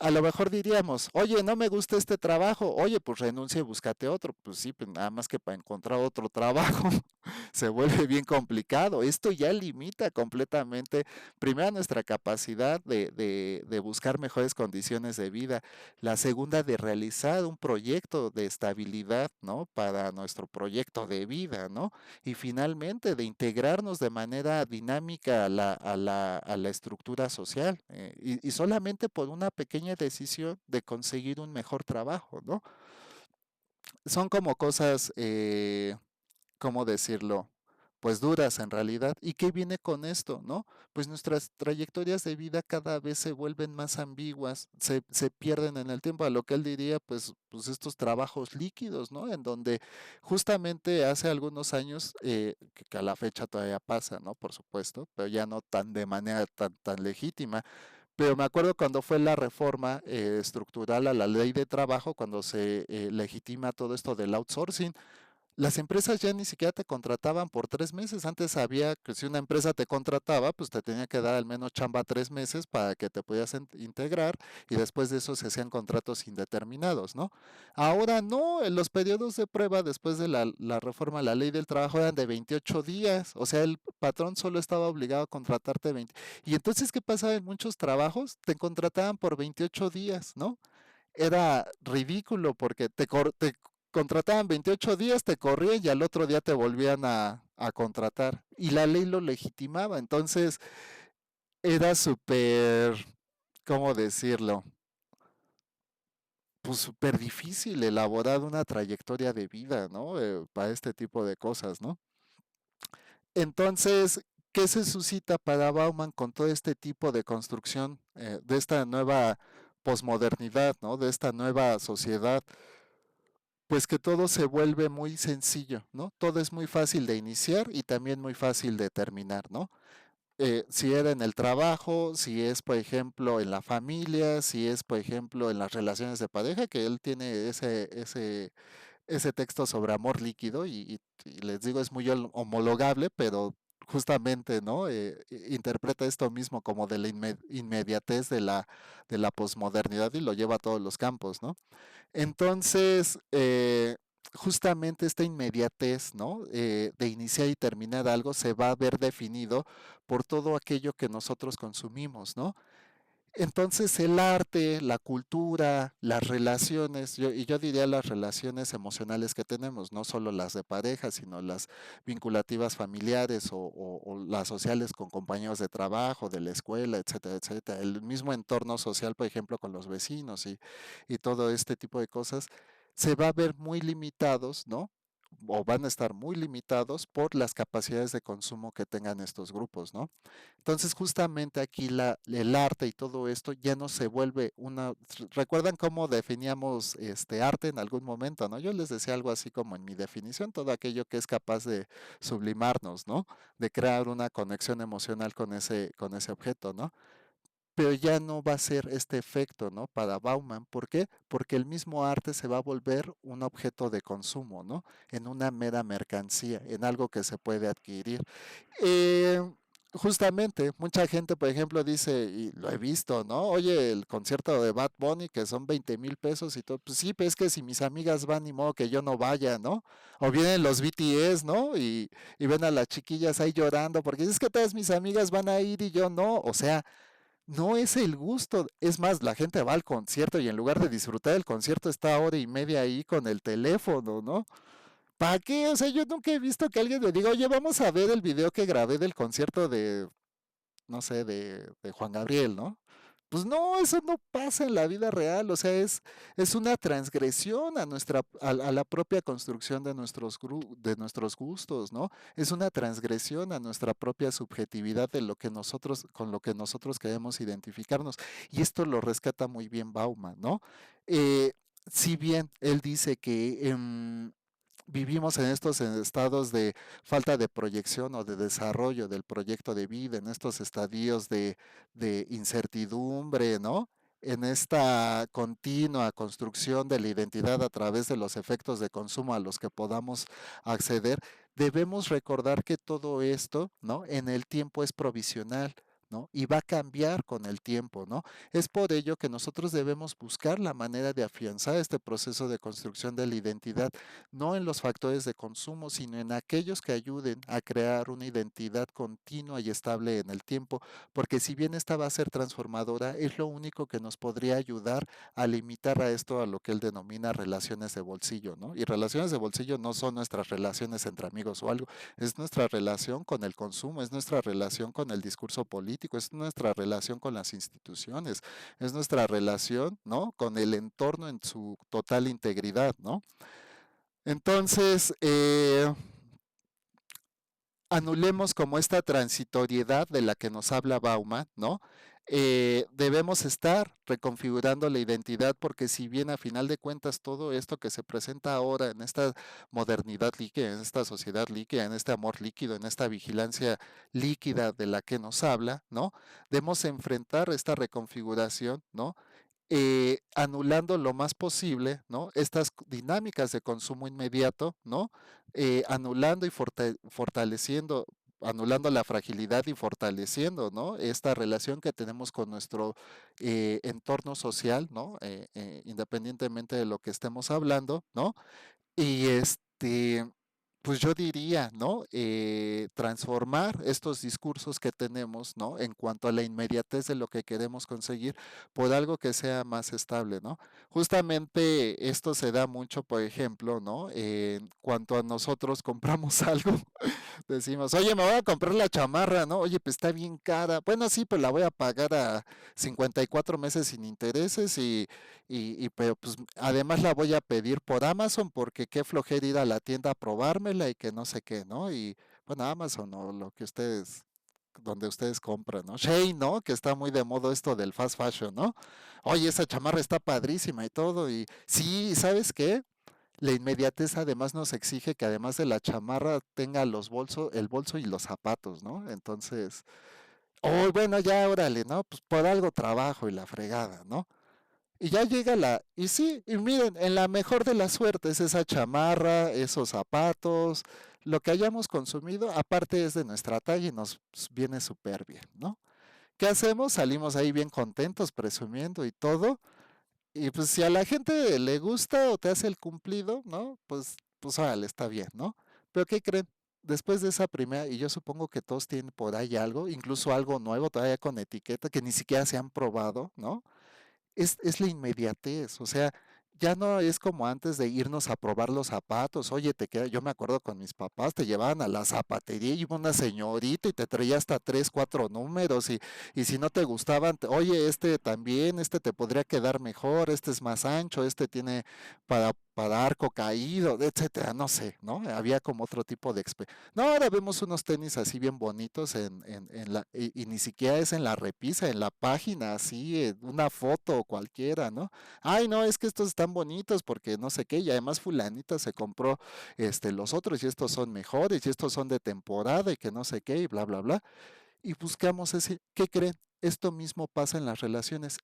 Speaker 1: A lo mejor diríamos, oye, no me gusta este trabajo, oye, pues renuncia y búscate otro. Pues sí, pues nada más que para encontrar otro trabajo se vuelve bien complicado. Esto ya limita completamente, primero, nuestra capacidad de buscar mejores condiciones de vida, la segunda, de realizar un proyecto de estabilidad, ¿no? Para nuestro proyecto de vida, ¿no? Y finalmente de integrarnos de manera dinámica a la estructura social y solamente por una pequeña decisión de conseguir un mejor trabajo, ¿no? Son como cosas, ¿cómo decirlo? Pues duras en realidad. ¿Y qué viene con esto, no? Pues nuestras trayectorias de vida cada vez se vuelven más ambiguas, se pierden en el tiempo, a lo que él diría, pues estos trabajos líquidos, ¿no? En donde justamente hace algunos años, que a la fecha todavía pasa, ¿no? Por supuesto, pero ya no tan de manera tan legítima. Pero me acuerdo cuando fue la reforma estructural a la ley de trabajo, cuando se legitima todo esto del outsourcing, las empresas ya ni siquiera te contrataban por 3 meses. Antes sabía que si una empresa te contrataba, pues te tenía que dar al menos chamba 3 meses para que te pudieras integrar y después de eso se hacían contratos indeterminados, ¿no? Ahora no, en los periodos de prueba después de la reforma a la ley del trabajo eran de 28 días. O sea, el patrón solo estaba obligado a contratarte 20. Y entonces, ¿qué pasaba en muchos trabajos? Te contrataban por 28 días, ¿no? Era ridículo porque te contrataban 28 días, te corrían y al otro día te volvían a contratar. Y la ley lo legitimaba. Entonces era súper, ¿cómo decirlo? Pues súper difícil elaborar una trayectoria de vida, ¿no? Para este tipo de cosas, ¿no? Entonces, ¿qué se suscita para Bauman con todo este tipo de construcción de esta nueva posmodernidad, ¿no? De esta nueva sociedad? Pues que todo se vuelve muy sencillo, ¿no? Todo es muy fácil de iniciar y también muy fácil de terminar, ¿no? Si era en el trabajo, si es, por ejemplo, en la familia, si es, por ejemplo, en las relaciones de pareja, que él tiene ese texto sobre amor líquido y les digo, es muy homologable, pero justamente, ¿no? Interpreta esto mismo como de la inmediatez de la posmodernidad y lo lleva a todos los campos, ¿no? Entonces, justamente esta inmediatez, ¿no? De iniciar y terminar algo se va a ver definido por todo aquello que nosotros consumimos, ¿no? Entonces el arte, la cultura, las relaciones, y yo diría las relaciones emocionales que tenemos, no solo las de pareja, sino las vinculativas familiares o las sociales con compañeros de trabajo, de la escuela, etcétera, etcétera. El mismo entorno social, por ejemplo, con los vecinos y todo este tipo de cosas, se va a ver muy limitados, ¿no? O van a estar muy limitados por las capacidades de consumo que tengan estos grupos, ¿no? Entonces, justamente aquí el arte y todo esto ya no se vuelve una. ¿Recuerdan cómo definíamos este arte en algún momento, no? Yo les decía algo así como en mi definición, todo aquello que es capaz de sublimarnos, ¿no? De crear una conexión emocional con ese objeto, ¿no? Pero ya no va a ser este efecto, ¿no? Para Bauman. ¿Por qué? Porque el mismo arte se va a volver un objeto de consumo, ¿no? En una mera mercancía, en algo que se puede adquirir. Eh, Justamente, mucha gente, por ejemplo, dice, y lo he visto, ¿no? Oye, el concierto de Bad Bunny, que son 20,000 pesos y todo. Pues sí, pues es que si mis amigas van, ni modo que yo no vaya, ¿no? O vienen los BTS, ¿no? Y ven a las chiquillas ahí llorando, porque es que todas mis amigas van a ir y yo no. O sea, no es el gusto. Es más, la gente va al concierto y en lugar de disfrutar el concierto está hora y media ahí con el teléfono, ¿no? ¿Para qué? O sea, yo nunca he visto que alguien me diga, oye, vamos a ver el video que grabé del concierto de, no sé, de Juan Gabriel, ¿no? pues no, eso no pasa en la vida real, o sea, es una transgresión a la propia construcción de de nuestros gustos, ¿no? Es una transgresión a nuestra propia subjetividad de lo que nosotros, con lo que nosotros queremos identificarnos. Y esto lo rescata muy bien Bauman, ¿no? Eh, si bien él dice que vivimos en estos estados de falta de proyección o de desarrollo del proyecto de vida, en estos estadios de incertidumbre, ¿no? En esta continua construcción de la identidad a través de los efectos de consumo a los que podamos acceder, debemos recordar que todo esto, ¿no? En el tiempo es provisional, ¿no? Y va a cambiar con el tiempo, ¿no? Es por ello que nosotros debemos buscar la manera de afianzar este proceso de construcción de la identidad no en los factores de consumo, sino en aquellos que ayuden a crear una identidad continua y estable en el tiempo, porque si bien esta va a ser transformadora, es lo único que nos podría ayudar a limitar a esto a lo que él denomina relaciones de bolsillo, ¿no? Y relaciones de bolsillo no son nuestras relaciones entre amigos o algo, es nuestra relación con el consumo, es nuestra relación con el discurso político, es nuestra relación con las instituciones, es nuestra relación, ¿no? Con el entorno en su total integridad, ¿no? Entonces, anulemos como esta transitoriedad de la que nos habla Bauman, ¿no? Debemos estar reconfigurando la identidad porque si bien a final de cuentas todo esto que se presenta ahora en esta modernidad líquida, en esta sociedad líquida, en este amor líquido, en esta vigilancia líquida de la que nos habla, ¿no? Debemos enfrentar esta reconfiguración, ¿no? Anulando lo más posible, ¿no? Estas dinámicas de consumo inmediato, ¿no? Anulando y fortaleciendo, anulando la fragilidad y fortaleciendo, ¿no? Esta relación que tenemos con nuestro entorno social, ¿no? Independientemente de lo que estemos hablando, ¿no? Y pues yo diría, ¿no? Transformar estos discursos que tenemos, ¿no? En cuanto a la inmediatez de lo que queremos conseguir por algo que sea más estable, ¿no? Justamente esto se da mucho, por ejemplo, ¿no? En cuanto a nosotros compramos algo, decimos, oye, me voy a comprar la chamarra, ¿no? Oye, pues está bien cara. Bueno, sí, pues la voy a pagar a 54 meses sin intereses pero pues además la voy a pedir por Amazon porque qué flojera ir a la tienda a probármela y que no sé qué, ¿no? Y bueno, Amazon o lo que ustedes, donde ustedes compran, ¿no? Shein, ¿no? Que está muy de moda esto del fast fashion, ¿no? Oye, esa chamarra está padrísima y todo. Y sí, ¿sabes qué? La inmediatez además nos exige que además de la chamarra tenga el bolso y los zapatos, ¿no? Entonces, oh, bueno, ya órale, ¿no? Pues por algo trabajo y la fregada, ¿no? Y ya llega y sí, y miren, en la mejor de las suertes, esa chamarra, esos zapatos, lo que hayamos consumido, aparte es de nuestra talla y nos viene súper bien, ¿no? ¿Qué hacemos? Salimos ahí bien contentos, presumiendo y todo, y pues si a la gente le gusta o te hace el cumplido, ¿no? Pues órale, está bien, ¿no? Pero ¿qué creen? Después de esa primera, y yo supongo que todos tienen por ahí algo, incluso algo nuevo todavía con etiqueta que ni siquiera se han probado, ¿no? Es la inmediatez, o sea, ya no es como antes de irnos a probar los zapatos. Oye, yo me acuerdo con mis papás, te llevaban a la zapatería y iba una señorita y te traía hasta tres, cuatro números y si no te gustaban, oye, este también, este te podría quedar mejor, este es más ancho, este tiene para arco caído, etcétera, no sé, ¿no? Había como otro tipo de no, ahora vemos unos tenis así bien bonitos y ni siquiera es en la repisa, en la página, así, una foto cualquiera, ¿no? Ay, no, es que estos están bonitos porque no sé qué, y además fulanita se compró los otros y estos son mejores y estos son de temporada y que no sé qué y bla, bla, bla. Y buscamos ¿qué creen? Esto mismo pasa en las relaciones.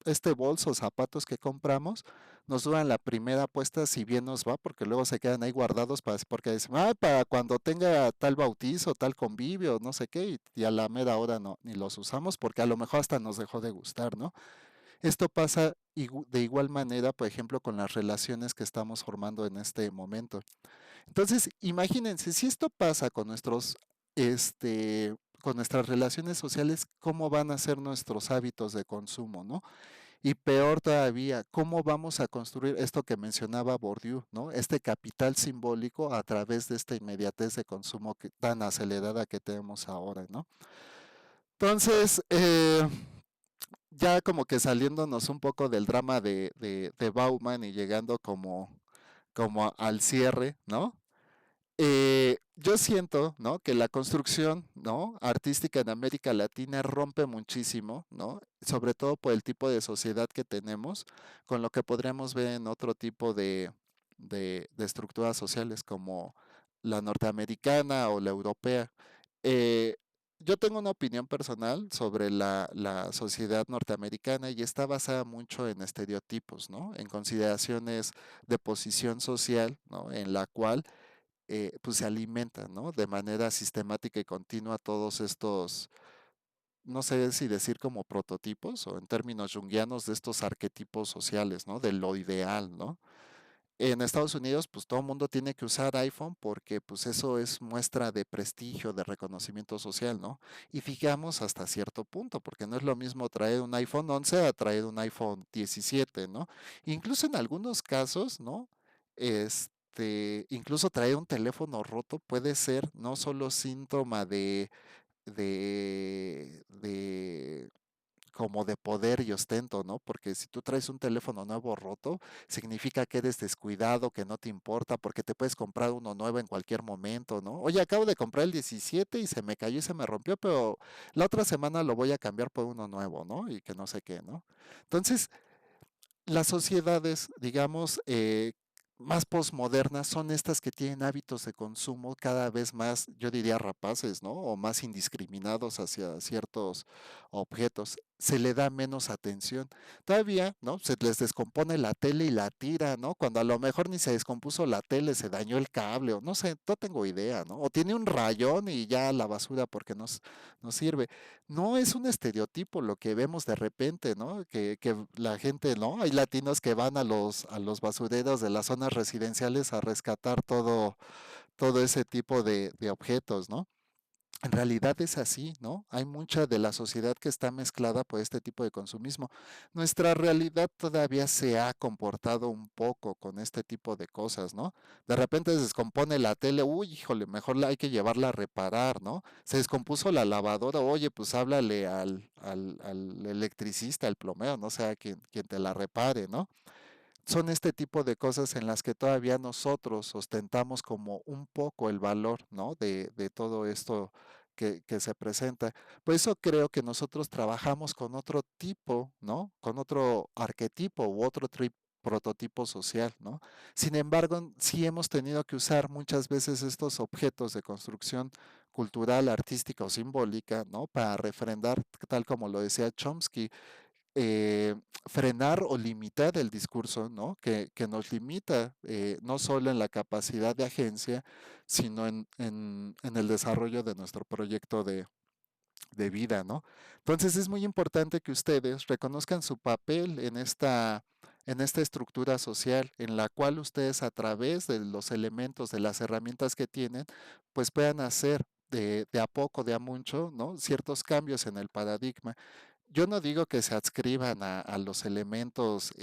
Speaker 1: Este bolso, zapatos que compramos, nos duran la primera apuesta si bien nos va, porque luego se quedan ahí guardados porque dicen, para cuando tenga tal bautizo, tal convivio, no sé qué, y a la mera hora no, ni los usamos porque a lo mejor hasta nos dejó de gustar, ¿no? Esto pasa de igual manera, por ejemplo, con las relaciones que estamos formando en este momento. Entonces, imagínense, si esto pasa con nuestras relaciones sociales, ¿cómo van a ser nuestros hábitos de consumo, ¿no? Y peor todavía, ¿cómo vamos a construir esto que mencionaba Bourdieu, ¿no? Este capital simbólico a través de esta inmediatez de consumo tan acelerada que tenemos ahora, ¿no? Entonces, ya como que saliéndonos un poco del drama de Bauman y llegando como al cierre, ¿no? Yo siento, ¿no? Que la construcción, ¿no? Artística en América Latina rompe muchísimo, ¿no? Sobre todo por el tipo de sociedad que tenemos, con lo que podríamos ver en otro tipo de estructuras sociales como la norteamericana o la europea. Eh, yo tengo una opinión personal sobre la sociedad norteamericana y está basada mucho en estereotipos, ¿no? En consideraciones de posición social, ¿no? En la cual pues se alimentan, ¿no? De manera sistemática y continua todos estos, no sé si decir como prototipos o en términos junguianos de estos arquetipos sociales, ¿no? De lo ideal, ¿no? En Estados Unidos, pues todo el mundo tiene que usar iPhone porque pues eso es muestra de prestigio, de reconocimiento social, ¿no? Y fijamos hasta cierto punto, porque no es lo mismo traer un iPhone 11 a traer un iPhone 17, ¿no? Incluso en algunos casos, ¿no? Incluso traer un teléfono roto puede ser no solo síntoma de como de poder y ostento, ¿no? Porque si tú traes un teléfono nuevo roto, significa que eres descuidado, que no te importa, porque te puedes comprar uno nuevo en cualquier momento, ¿no? Oye, acabo de comprar el 17 y se me cayó y se me rompió, pero la otra semana lo voy a cambiar por uno nuevo, ¿no? Y que no sé qué, ¿no? Entonces, las sociedades, digamos, más posmodernas son estas que tienen hábitos de consumo cada vez más, yo diría, rapaces, ¿no? O más indiscriminados hacia ciertos objetos. Se le da menos atención. Todavía, ¿no? Se les descompone la tele y la tira, ¿no? Cuando a lo mejor ni se descompuso la tele, se dañó el cable, o no sé, no tengo idea, ¿no? O tiene un rayón y ya a la basura porque no sirve. No es un estereotipo lo que vemos de repente, ¿no? Que la gente, ¿no? Hay latinos que van a los basureros de las zonas residenciales a rescatar todo ese tipo de objetos, ¿no? En realidad es así, ¿no? Hay mucha de la sociedad que está mezclada por este tipo de consumismo. Nuestra realidad todavía se ha comportado un poco con este tipo de cosas, ¿no? De repente se descompone la tele, uy, híjole, mejor hay que llevarla a reparar, ¿no? Se descompuso la lavadora, oye, pues háblale al electricista, al plomero, no sé, a quien te la repare, ¿no? Son este tipo de cosas en las que todavía nosotros ostentamos como un poco el valor, ¿no? De todo esto que se presenta. Por eso creo que nosotros trabajamos con otro tipo, ¿no? Con otro arquetipo u otro prototipo social, ¿no? Sin embargo, sí hemos tenido que usar muchas veces estos objetos de construcción cultural, artística o simbólica, ¿no? Para refrendar, tal como lo decía Chomsky, eh, frenar o limitar el discurso, ¿no? Que nos limita no solo en la capacidad de agencia, sino en el desarrollo de nuestro proyecto de vida, ¿no? Entonces es muy importante que ustedes reconozcan su papel en esta estructura social en la cual ustedes a través de los elementos, de las herramientas que tienen, pues puedan hacer de a poco, de a mucho, ¿no? Ciertos cambios en el paradigma. Yo no digo que se adscriban a los elementos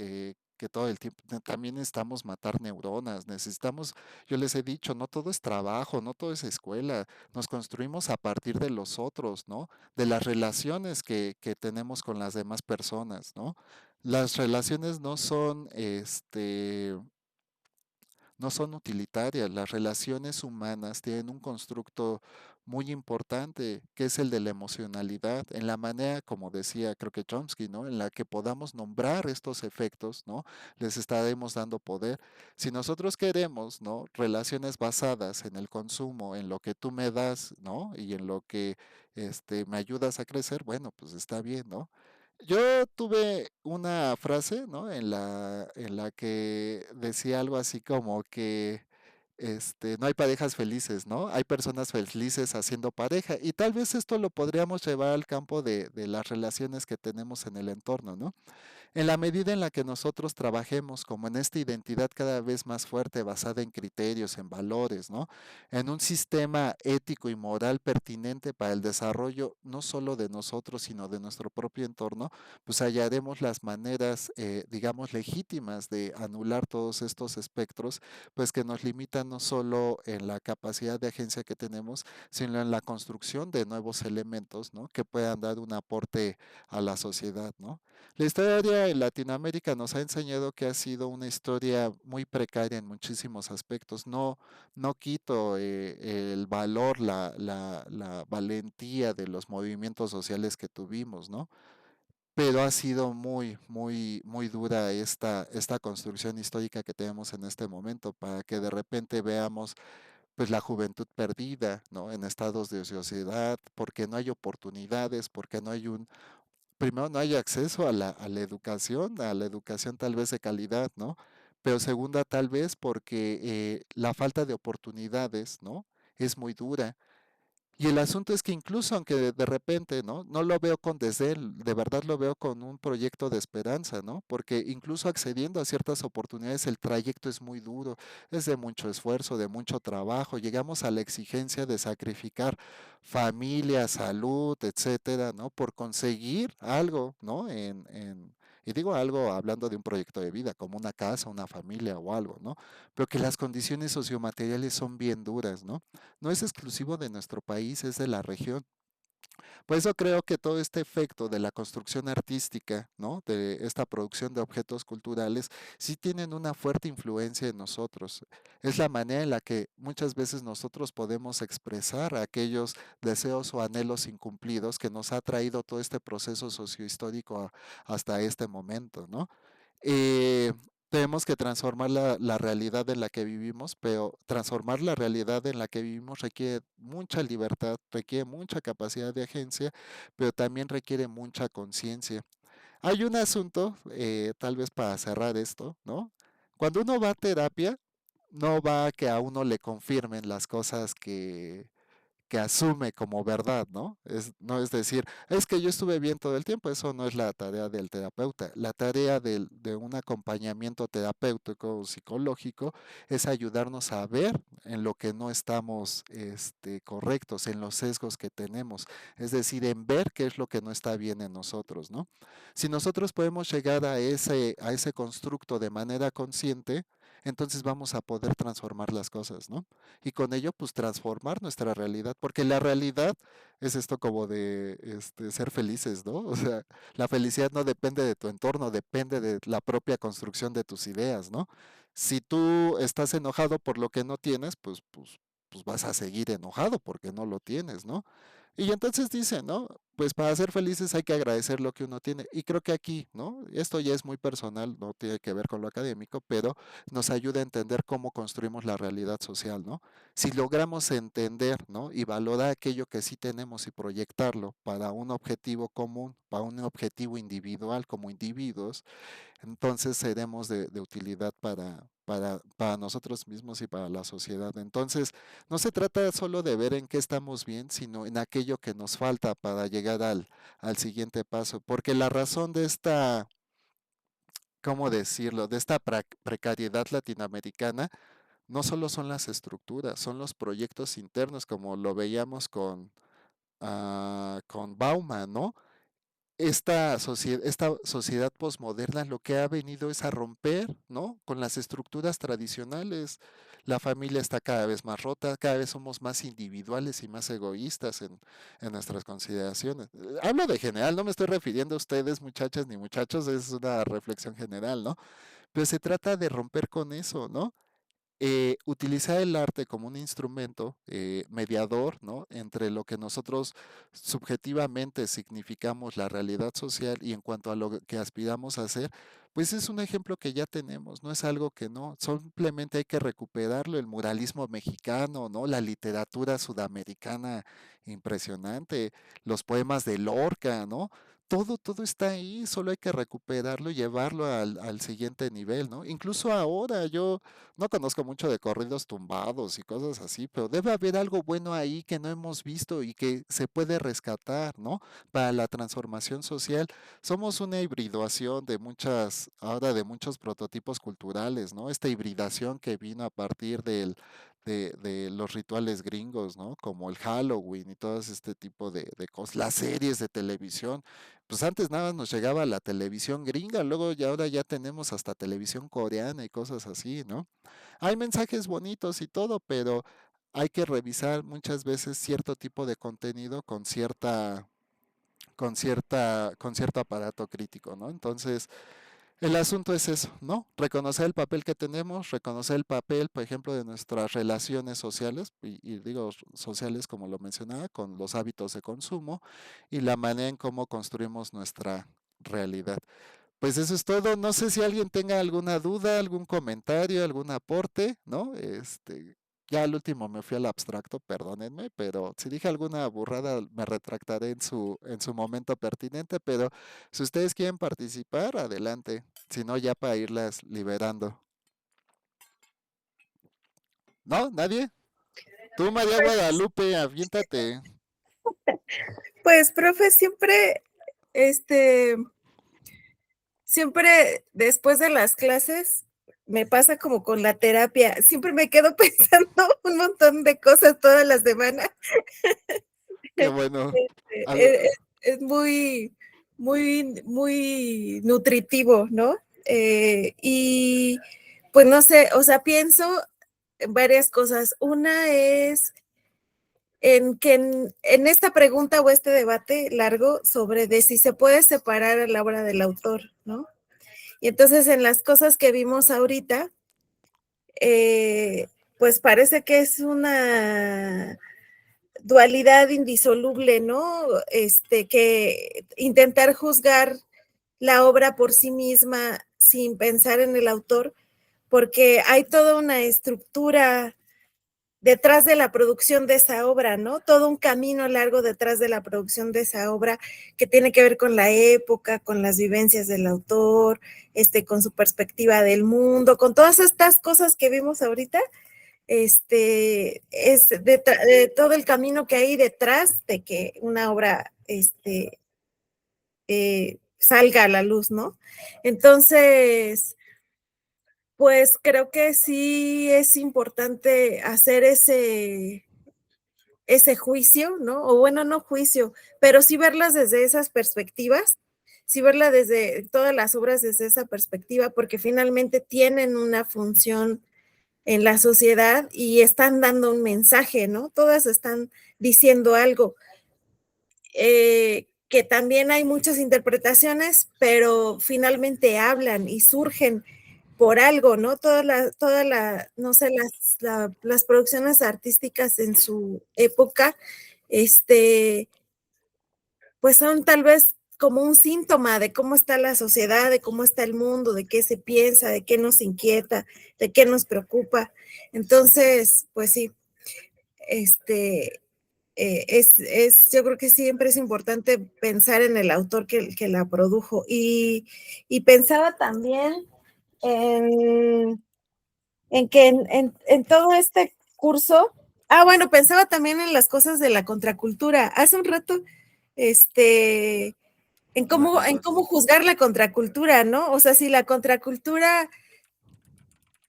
Speaker 1: que todo el tiempo, también necesitamos matar neuronas, necesitamos, yo les he dicho, no todo es trabajo, no todo es escuela, nos construimos a partir de los otros, ¿no? De las relaciones que tenemos con las demás personas, ¿no? Las relaciones no son utilitarias. Las relaciones humanas tienen un constructo muy importante, que es el de la emocionalidad, en la manera, como decía, creo que Chomsky, ¿no? En la que podamos nombrar estos efectos, ¿no? Les estaremos dando poder. Si nosotros queremos, ¿no? Relaciones basadas en el consumo, en lo que tú me das, ¿no? Y en lo que me ayudas a crecer, bueno, pues está bien, ¿no? Yo tuve una frase, ¿no? En la que decía algo así como que no hay parejas felices, ¿no? Hay personas felices haciendo pareja. Y tal vez esto lo podríamos llevar al campo de las relaciones que tenemos en el entorno, ¿no? En la medida en la que nosotros trabajemos como en esta identidad cada vez más fuerte, basada en criterios, en valores, ¿no? En un sistema ético y moral pertinente para el desarrollo no solo de nosotros, sino de nuestro propio entorno, pues hallaremos las maneras, digamos, legítimas de anular todos estos espectros, pues que nos limitan no solo en la capacidad de agencia que tenemos, sino en la construcción de nuevos elementos, ¿no? Que puedan dar un aporte a la sociedad, ¿no? La historia en Latinoamérica nos ha enseñado que ha sido una historia muy precaria en muchísimos aspectos. No quito el valor, la valentía de los movimientos sociales que tuvimos, ¿no? Pero ha sido muy dura esta construcción histórica que tenemos en este momento, para que de repente veamos pues la juventud perdida, ¿no? En estados de ociosidad, porque no hay oportunidades, porque no hay primero no hay acceso a la educación tal vez de calidad, ¿no? Pero segunda tal vez porque la falta de oportunidades, ¿no? Es muy dura. Y el asunto es que incluso aunque de repente, ¿no? No lo veo con desdén, de verdad lo veo con un proyecto de esperanza, ¿no? Porque incluso accediendo a ciertas oportunidades, el trayecto es muy duro, es de mucho esfuerzo, de mucho trabajo. Llegamos a la exigencia de sacrificar familia, salud, etcétera, ¿no? Por conseguir algo, ¿no? Y digo algo hablando de un proyecto de vida, como una casa, una familia o algo, ¿no? Pero que las condiciones sociomateriales son bien duras, ¿no? No es exclusivo de nuestro país, es de la región. Por eso creo que todo este efecto de la construcción artística, ¿no? De esta producción de objetos culturales, sí tienen una fuerte influencia en nosotros. Es la manera en la que muchas veces nosotros podemos expresar aquellos deseos o anhelos incumplidos que nos ha traído todo este proceso sociohistórico hasta este momento, ¿no? eh, Tenemos que transformar la realidad en la que vivimos, pero transformar la realidad en la que vivimos requiere mucha libertad, requiere mucha capacidad de agencia, pero también requiere mucha conciencia. Hay un asunto, tal vez para cerrar esto, ¿no? Cuando uno va a terapia, no va a que a uno le confirmen las cosas que asume como verdad, ¿no? No es decir, es que yo estuve bien todo el tiempo, eso no es la tarea del terapeuta. La tarea de un acompañamiento terapéutico o psicológico es ayudarnos a ver en lo que no estamos correctos, en los sesgos que tenemos, es decir, en ver qué es lo que no está bien en nosotros, ¿no? Si nosotros podemos llegar a ese constructo de manera consciente, entonces vamos a poder transformar las cosas, ¿no? Y con ello pues transformar nuestra realidad, porque la realidad es esto como de ser felices, ¿no? O sea, la felicidad no depende de tu entorno, depende de la propia construcción de tus ideas, ¿no? Si tú estás enojado por lo que no tienes, pues vas a seguir enojado porque no lo tienes, ¿no? Y entonces dice, ¿no? Pues para ser felices hay que agradecer lo que uno tiene. Y creo que aquí, ¿no? Esto ya es muy personal, no tiene que ver con lo académico, pero nos ayuda a entender cómo construimos la realidad social, ¿no? Si logramos entender, ¿no? Y valorar aquello que sí tenemos y proyectarlo para un objetivo común, para un objetivo individual como individuos, entonces seremos de utilidad para nosotros mismos y para la sociedad. Entonces, no se trata solo de ver en qué estamos bien, sino en aquello que nos falta para llegar al siguiente paso, porque la razón de esta, ¿cómo decirlo?, de esta precariedad latinoamericana no solo son las estructuras, son los proyectos internos, como lo veíamos con Bauman, ¿no? Esta sociedad posmoderna lo que ha venido es a romper, ¿no? Con las estructuras tradicionales. La familia está cada vez más rota, cada vez somos más individuales y más egoístas en nuestras consideraciones. Hablo de general, no me estoy refiriendo a ustedes, muchachas ni muchachos, es una reflexión general, ¿no? Pero se trata de romper con eso, ¿no? Utilizar el arte como un instrumento mediador, ¿no? Entre lo que nosotros subjetivamente significamos la realidad social y en cuanto a lo que aspiramos a hacer, pues es un ejemplo que ya tenemos, no es algo que no, simplemente hay que recuperarlo, el muralismo mexicano, ¿no? La literatura sudamericana impresionante, los poemas de Lorca, ¿no? Todo está ahí, solo hay que recuperarlo y llevarlo al siguiente nivel, ¿no? Incluso ahora yo no conozco mucho de corridos tumbados y cosas así, pero debe haber algo bueno ahí que no hemos visto y que se puede rescatar, ¿no? Para la transformación social. Somos una hibridación de ahora de muchos prototipos culturales, ¿no? Esta hibridación que vino a partir de los rituales gringos, ¿no? Como el Halloween y todo este tipo de cosas, las series de televisión. Pues antes nada más nos llegaba la televisión gringa, luego ya ahora ya tenemos hasta televisión coreana y cosas así, ¿no? Hay mensajes bonitos y todo, pero hay que revisar muchas veces cierto tipo de contenido con cierto aparato crítico, ¿no? Entonces, el asunto es eso, ¿no? Reconocer el papel que tenemos, reconocer el papel, por ejemplo, de nuestras relaciones sociales, y digo sociales como lo mencionaba, con los hábitos de consumo y la manera en cómo construimos nuestra realidad. Pues eso es todo. No sé si alguien tenga alguna duda, algún comentario, algún aporte, ¿no? Ya al último me fui al abstracto, perdónenme, pero si dije alguna burrada me retractaré en su momento pertinente, pero si ustedes quieren participar, adelante. Si no, ya para irlas liberando. ¿No? ¿Nadie? Tú, María
Speaker 2: Pues,
Speaker 1: Guadalupe, aviéntate.
Speaker 2: pues, profe, este, siempre después de las clases me pasa como con la terapia, siempre me quedo pensando un montón de cosas todas las semanas.
Speaker 1: Qué bueno. Algo,
Speaker 2: Es muy, muy nutritivo, ¿no? Y pues no sé, o sea, pienso en varias cosas. Una es en que en esta pregunta o este debate largo sobre de si se puede separar a la obra del autor, ¿no? Y entonces en las cosas que vimos ahorita, eh, pues parece que es una dualidad indisoluble, ¿no? Que intentar juzgar la obra por sí misma sin pensar en el autor, porque hay toda una estructura detrás de la producción de esa obra, ¿no? Todo un camino largo detrás de la producción de esa obra que tiene que ver con la época, con las vivencias del autor, con su perspectiva del mundo, con todas estas cosas que vimos ahorita, es de todo el camino que hay detrás de que una obra, salga a la luz, ¿no? Entonces, pues creo que sí es importante hacer ese juicio, ¿no? O bueno, no juicio, pero sí verlas desde esas perspectivas, sí verla desde todas las obras desde esa perspectiva, porque finalmente tienen una función en la sociedad y están dando un mensaje, ¿no? Todas están diciendo algo. Que también hay muchas interpretaciones, pero finalmente hablan y surgen por algo, ¿no? No sé, las producciones artísticas en su época, este, pues son tal vez como un síntoma de cómo está la sociedad, de cómo está el mundo, de qué se piensa, de qué nos inquieta, de qué nos preocupa. Entonces, pues sí, este, yo creo que siempre es importante pensar en el autor que la produjo. Y pensaba también en, en que en todo este curso, bueno, pensaba también en las cosas de la contracultura. Hace un rato, este,
Speaker 1: la
Speaker 2: en
Speaker 1: contra.
Speaker 2: cómo juzgar la contracultura, ¿no? O sea, si la contracultura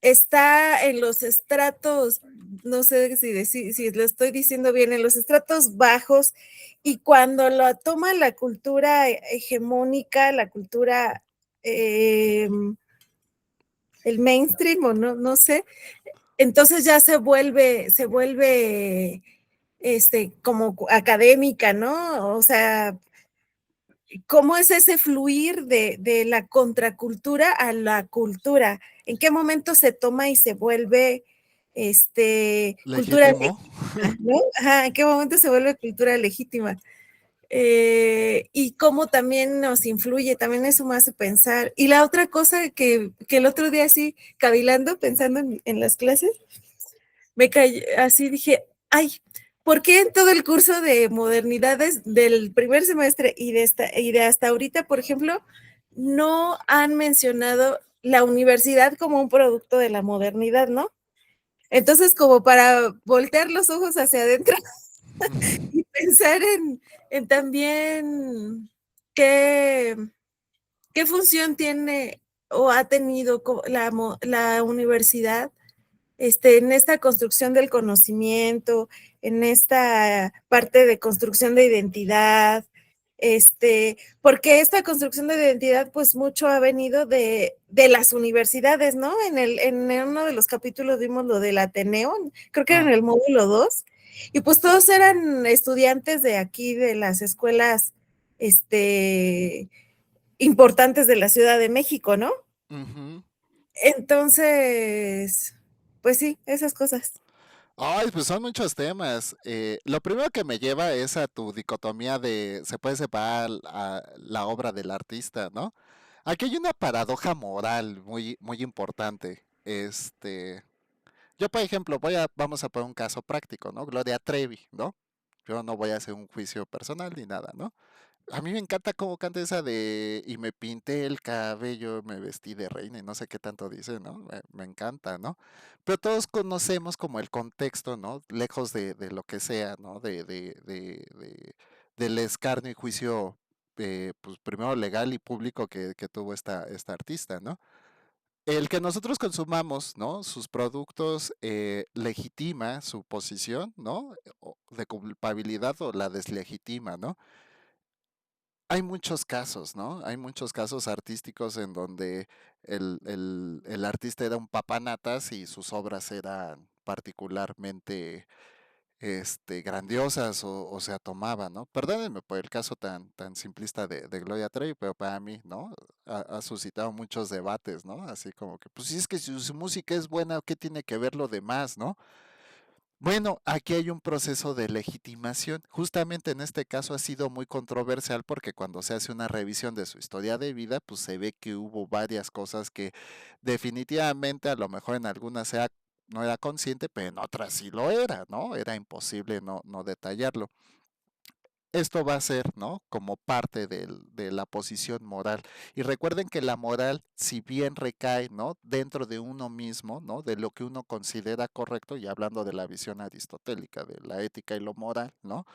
Speaker 2: está en los estratos, no sé si lo estoy diciendo bien, en los estratos bajos, y cuando lo toma la cultura hegemónica, la cultura, el mainstream, o no sé, entonces ya se vuelve como académica, ¿no? O sea, ¿cómo es ese fluir de la contracultura a la cultura? ¿En qué momento se toma y se vuelve cultura
Speaker 1: Legítimo.
Speaker 2: legítima, ¿no? Ajá, ¿en qué momento se vuelve cultura legítima? Y cómo también nos influye, también eso me hace pensar. Y la otra cosa que el otro día así, cavilando, pensando en las clases, me cayó, así dije, ay, ¿por qué en todo el curso de modernidades del primer semestre y de hasta ahorita, por ejemplo, no han mencionado la universidad como un producto de la modernidad, ¿no? Entonces, como para voltear los ojos hacia adentro y pensar en también qué, qué función tiene o ha tenido la universidad en esta construcción del conocimiento, en esta parte de construcción de identidad, porque esta construcción de identidad, pues mucho ha venido de las universidades, ¿no? En uno de los capítulos vimos lo del Ateneo, creo que era en
Speaker 1: Ah,
Speaker 2: el módulo 2, y pues todos eran estudiantes de aquí, de las escuelas, importantes de la Ciudad de México, ¿no?
Speaker 1: ujú.
Speaker 2: Entonces, pues sí, esas cosas.
Speaker 1: Ay, pues son muchos temas. Lo primero que me lleva es a tu dicotomía de se puede separar a la obra del artista, ¿no? Aquí hay una paradoja moral muy, muy importante. Yo, por ejemplo, vamos a poner un caso práctico, ¿no? Gloria Trevi, ¿no? Yo no voy a hacer un juicio personal ni nada, ¿no? A mí me encanta cómo canta esa de y me pinté el cabello, me vestí de reina y no sé qué tanto dice, ¿no? Me encanta, ¿no? Pero todos conocemos como el contexto, ¿no? Lejos de lo que sea, ¿no? Del escarnio y juicio, pues primero legal y público que tuvo esta artista, ¿no? El que nosotros consumamos, ¿no? Sus productos legitima su posición, ¿no? De culpabilidad o la deslegitima, ¿no? Hay muchos casos, ¿no? Hay muchos casos artísticos en donde el artista era un papanatas y sus obras eran particularmente grandiosas o se tomaban, ¿no? Perdónenme por el caso tan simplista de Gloria Trevi, pero para mí, ¿no? Ha suscitado muchos debates, ¿no? Así como que, pues si es que su música es buena, ¿qué tiene que ver lo demás, ¿no? Bueno, aquí hay un proceso de legitimación. Justamente en este caso ha sido muy controversial porque cuando se hace una revisión de su historia de vida, pues se ve que hubo varias cosas que definitivamente a lo mejor en algunas no era consciente, pero en otras sí lo era, ¿no? Era imposible no detallarlo. Esto va a ser, ¿no? Como parte de la posición moral. Y recuerden que la moral, si bien recae, ¿no? Dentro de uno mismo, ¿no? De lo que uno considera correcto, y hablando de la visión aristotélica, de la ética y lo moral, ¿no?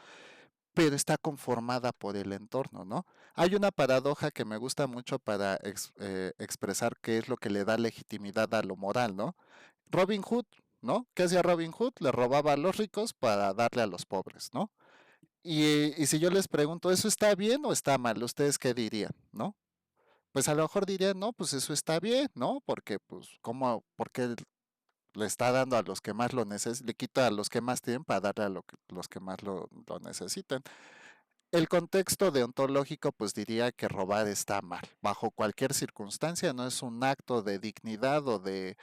Speaker 1: Pero está conformada por el entorno, ¿no? Hay una paradoja que me gusta mucho para expresar qué es lo que le da legitimidad a lo moral, ¿no? Robin Hood, ¿no? ¿Qué hacía Robin Hood? Le robaba a los ricos para darle a los pobres, ¿no? Y si yo les pregunto, ¿eso está bien o está mal? ¿Ustedes qué dirían, no? Pues a lo mejor dirían, no, pues eso está bien, ¿no? Porque, pues, ¿cómo, por qué le está dando a los que más lo necesitan, le quita a los que más tienen para darle a los que más lo necesitan? El contexto deontológico, pues diría que robar está mal. Bajo cualquier circunstancia no es un acto de dignidad o de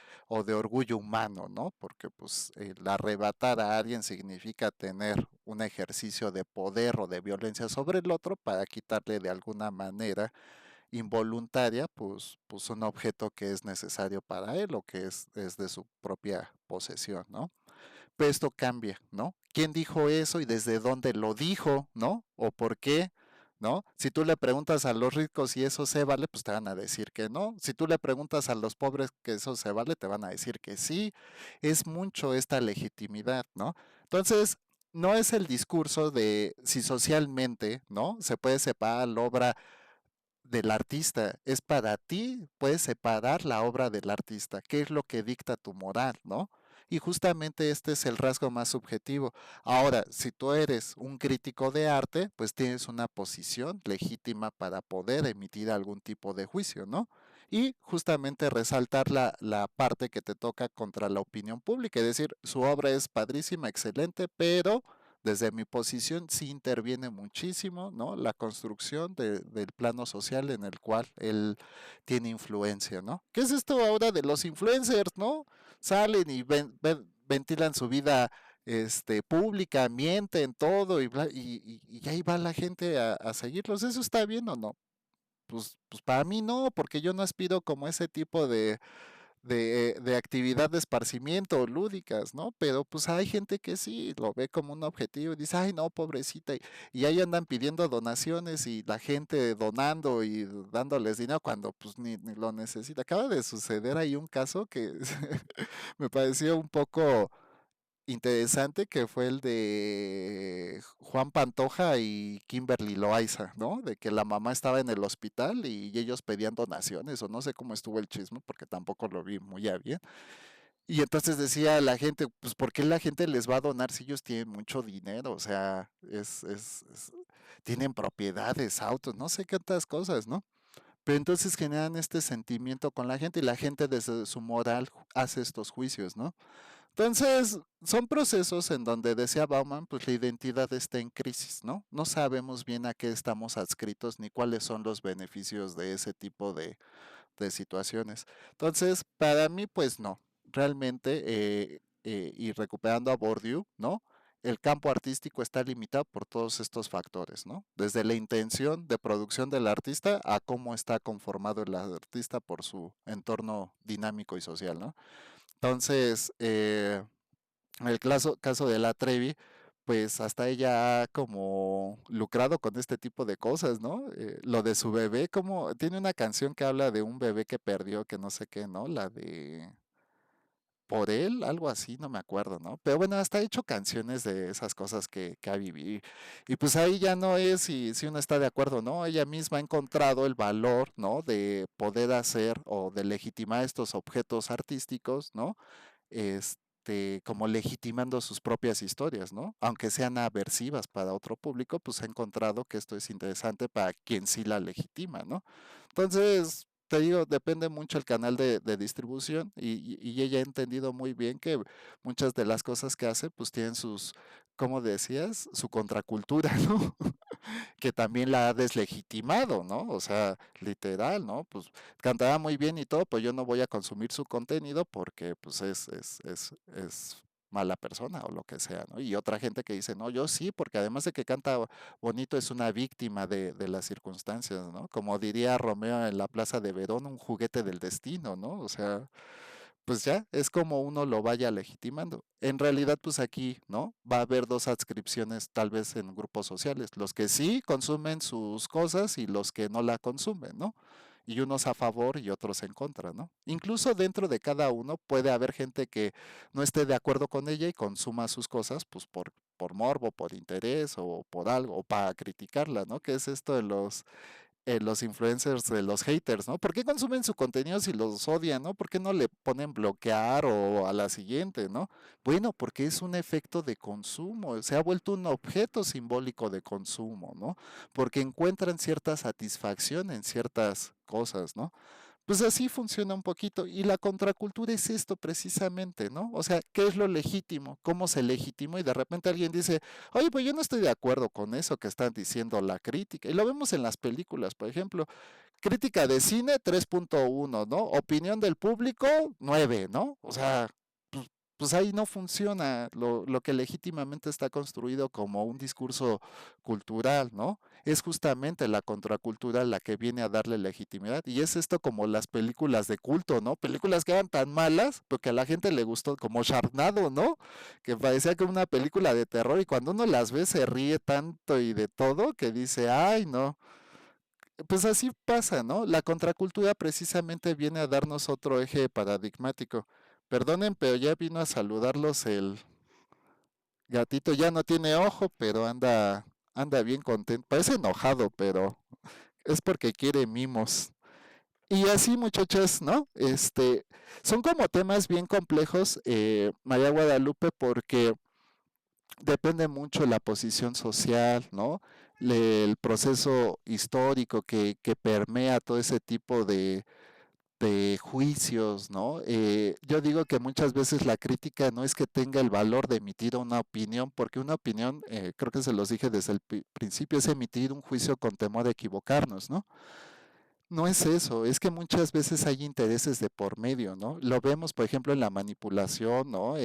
Speaker 1: orgullo humano, ¿no? Porque pues el arrebatar a alguien significa tener un ejercicio de poder o de violencia sobre el otro para quitarle de alguna manera involuntaria, pues un objeto que es necesario para él o que es de su propia posesión, ¿no? Pero esto cambia, ¿no? ¿Quién dijo eso y desde dónde lo dijo, ¿no? ¿O por qué? ¿No? Si tú le preguntas a los ricos si eso se vale, pues te van a decir que no. Si tú le preguntas a los pobres que eso se vale, te van a decir que sí. Es mucho esta legitimidad, ¿no? Entonces, no es el discurso de si socialmente, ¿no? Se puede separar la obra del artista. Es para ti, puedes separar la obra del artista. ¿Qué es lo que dicta tu moral, no? Y justamente este es el rasgo más subjetivo. Ahora, si tú eres un crítico de arte, pues tienes una posición legítima para poder emitir algún tipo de juicio, ¿no? Y justamente resaltar la parte que te toca contra la opinión pública, es decir, su obra es padrísima, excelente, pero desde mi posición sí interviene muchísimo, ¿no? La construcción del plano social en el cual él tiene influencia, ¿no? ¿Qué es esto ahora de los influencers, ¿no? Salen y ventilan su vida pública, mienten todo y ahí va la gente a seguirlos. ¿Eso está bien o no? Pues para mí no, porque yo no aspiro como ese tipo de actividad de esparcimiento lúdicas, ¿no? Pero pues hay gente que sí lo ve como un objetivo y dice, ay, no, pobrecita, y ahí andan pidiendo donaciones y la gente donando y dándoles dinero cuando pues ni lo necesita. Acaba de suceder ahí un caso que me pareció un poco interesante, que fue el de Juan Pantoja y Kimberly Loaiza, ¿no? De que la mamá estaba en el hospital y ellos pedían donaciones, o no sé cómo estuvo el chisme, porque tampoco lo vi muy a bien. Y entonces decía la gente, pues ¿por qué la gente les va a donar si ellos tienen mucho dinero? O sea, tienen propiedades, autos, no sé qué otras cosas, ¿no? Pero entonces generan este sentimiento con la gente y la gente desde su moral hace estos juicios, ¿no? Entonces, son procesos en donde, decía Bauman, pues la identidad está en crisis, ¿no? No sabemos bien a qué estamos adscritos ni cuáles son los beneficios de ese tipo de situaciones. Entonces, para mí, pues no. Realmente, y recuperando a Bourdieu, ¿no? El campo artístico está limitado por todos estos factores, ¿no? Desde la intención de producción del artista a cómo está conformado el artista por su entorno dinámico y social, ¿no? Entonces, en el caso de la Trevi, pues hasta ella ha como lucrado con este tipo de cosas, ¿no? Lo de su bebé, como tiene una canción que habla de un bebé que perdió, que no sé qué, ¿no? La de Por él, algo así, no me acuerdo, ¿no? Pero bueno, hasta ha hecho canciones de esas cosas que ha vivido. Y pues ahí ya no es si uno está de acuerdo, ¿no? Ella misma ha encontrado el valor, ¿no? De poder hacer o de legitimar estos objetos artísticos, ¿no? Como legitimando sus propias historias, ¿no? Aunque sean aversivas para otro público, pues ha encontrado que esto es interesante para quien sí la legitima, ¿no? Entonces, te digo, depende mucho el canal de distribución y ella ha entendido muy bien que muchas de las cosas que hace, pues tienen como decías, su contracultura, ¿no? Que también la ha deslegitimado, ¿no? O sea, literal, ¿no? Pues cantará muy bien y todo, pues yo no voy a consumir su contenido porque pues es mala persona o lo que sea, ¿no? Y otra gente que dice, no, yo sí, porque además de que canta bonito, es una víctima de las circunstancias, ¿no? Como diría Romeo en la Plaza de Verón, un juguete del destino, ¿no? O sea, pues ya, es como uno lo vaya legitimando. En realidad, pues aquí, ¿no? Va a haber dos adscripciones tal vez en grupos sociales, los que sí consumen sus cosas y los que no la consumen, ¿no? Y unos a favor y otros en contra, ¿no? Incluso dentro de cada uno puede haber gente que no esté de acuerdo con ella y consuma sus cosas, pues por morbo, por interés o por algo, o para criticarla, ¿no? Que es esto de los influencers, de los haters, ¿no? ¿Por qué consumen su contenido si los odian, ¿no? ¿Por qué no le ponen bloquear o a la siguiente, ¿no? Bueno, porque es un efecto de consumo, se ha vuelto un objeto simbólico de consumo, ¿no? Porque encuentran cierta satisfacción en ciertas cosas, ¿no? Pues así funciona un poquito. Y la contracultura es esto precisamente, ¿no? O sea, ¿qué es lo legítimo? ¿Cómo se legitimó? Y de repente alguien dice, oye, pues yo no estoy de acuerdo con eso que están diciendo la crítica. Y lo vemos en las películas, por ejemplo. Crítica de cine 3.1, ¿no? Opinión del público 9, ¿no? O sea, pues ahí no funciona lo que legítimamente está construido como un discurso cultural, ¿no? Es justamente la contracultura la que viene a darle legitimidad. Y es esto como las películas de culto, ¿no? Películas que eran tan malas, pero que a la gente le gustó, como Sharknado, ¿no? Que parecía como una película de terror y cuando uno las ve se ríe tanto y de todo que dice, ay, no. Pues así pasa, ¿no? La contracultura precisamente viene a darnos otro eje paradigmático. Perdonen, pero ya vino a saludarlos el gatito, ya no tiene ojo, pero anda bien contento. Parece enojado, pero es porque quiere mimos. Y así, muchachas, ¿no? Son como temas bien complejos, María Guadalupe, porque depende mucho la posición social, ¿no? El proceso histórico que permea todo ese tipo de juicios, ¿no? Yo digo que muchas veces la crítica no es que tenga el valor de emitir una opinión, porque una opinión, creo que se los dije desde el principio, es emitir un juicio con temor a equivocarnos, ¿no? No es eso, es que muchas veces hay intereses de por medio, ¿no? Lo vemos, por ejemplo, en la manipulación, ¿no?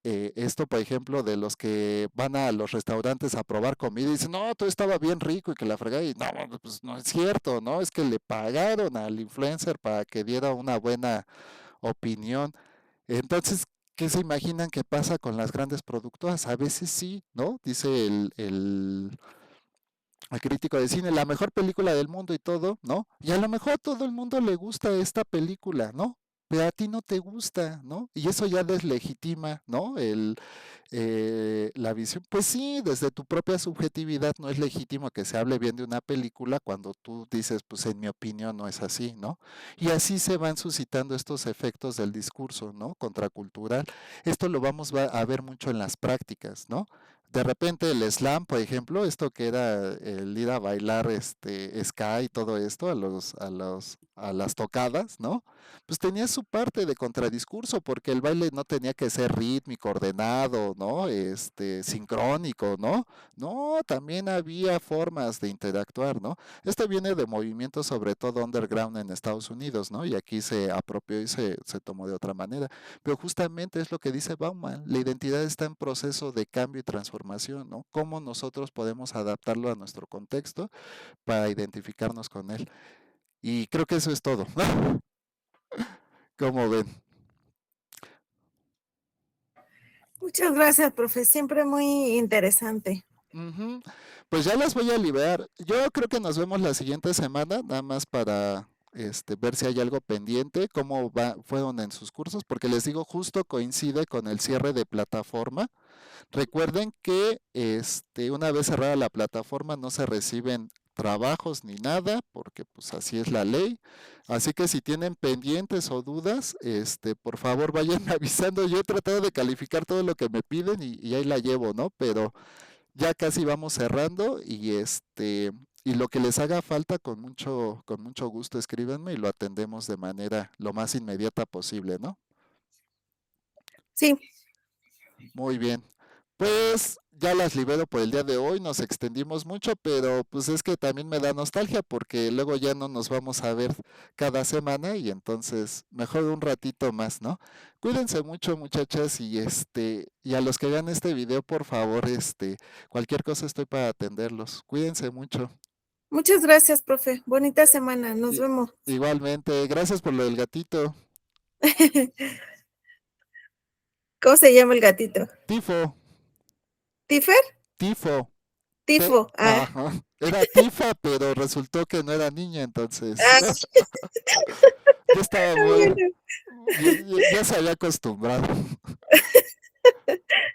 Speaker 1: Esto, por ejemplo, de los que van a los restaurantes a probar comida y dicen, no, todo estaba bien rico y que la fregada, y no, pues no es cierto, ¿no? Es que le pagaron al influencer para que diera una buena opinión. Entonces, ¿qué se imaginan que pasa con las grandes productoras? A veces sí, ¿no? Dice el crítico de cine, la mejor película del mundo y todo, ¿no? Y a lo mejor a todo el mundo le gusta esta película, ¿no? pero a ti no te gusta, ¿no? Y eso ya deslegitima, ¿no? La visión. Pues sí, desde tu propia subjetividad no es legítimo que se hable bien de una película cuando tú dices, pues en mi opinión no es así, ¿no? Y así se van suscitando estos efectos del discurso, ¿no? Contracultural. Esto lo vamos a ver mucho en las prácticas, ¿no? De repente el slam, por ejemplo, esto que era el ir a bailar ska y todo esto a las tocadas, ¿no? Pues tenía su parte de contradiscurso, porque el baile no tenía que ser rítmico, ordenado, ¿no? Sincrónico, ¿no? No, también había formas de interactuar, ¿no? Esto viene de movimientos sobre todo underground en Estados Unidos, ¿no? Y aquí se apropió y se tomó de otra manera. Pero justamente es lo que dice Bauman, la identidad está en proceso de cambio y transformación, ¿no? ¿Cómo nosotros podemos adaptarlo a nuestro contexto para identificarnos con él? Y creo que eso es todo. ¿Cómo ven?
Speaker 2: Muchas gracias, profe. Siempre muy interesante.
Speaker 1: Ujú. Pues ya las voy a liberar. Yo creo que nos vemos la siguiente semana, nada más para ver si hay algo pendiente, fueron en sus cursos, porque les digo, justo coincide con el cierre de plataforma. Recuerden que una vez cerrada la plataforma no se reciben trabajos ni nada, porque pues así es la ley. Así que si tienen pendientes o dudas, por favor vayan avisando. Yo he tratado de calificar todo lo que me piden y ahí la llevo, ¿no? Pero ya casi vamos cerrando y lo que les haga falta con mucho gusto escríbanme y lo atendemos de manera lo más inmediata posible, ¿no?
Speaker 2: Sí,
Speaker 1: Muy bien. Pues ya las libero por el día de hoy, nos extendimos mucho, pero pues es que también me da nostalgia porque luego ya no nos vamos a ver cada semana y entonces mejor un ratito más, ¿no? Cuídense mucho, muchachas, y a los que vean este video, por favor, cualquier cosa estoy para atenderlos. Cuídense mucho.
Speaker 2: muchas gracias, profe. Bonita semana. Nos
Speaker 1: I-
Speaker 2: vemos.
Speaker 1: Igualmente, gracias por lo del gatito.
Speaker 2: ¿Cómo se llama el gatito?
Speaker 1: Tifo,
Speaker 2: ¿Tifer?
Speaker 1: tifo.
Speaker 2: Tifo. Ah,
Speaker 1: Ajá. Era tifa, pero resultó que no era niña, entonces
Speaker 2: ah,
Speaker 1: ya estaba muy,
Speaker 2: bueno,
Speaker 1: ya se había acostumbrado.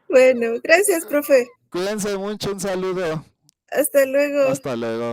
Speaker 2: bueno, gracias, profe.
Speaker 1: Cuídense mucho, un saludo.
Speaker 2: Hasta luego.
Speaker 1: Hasta luego.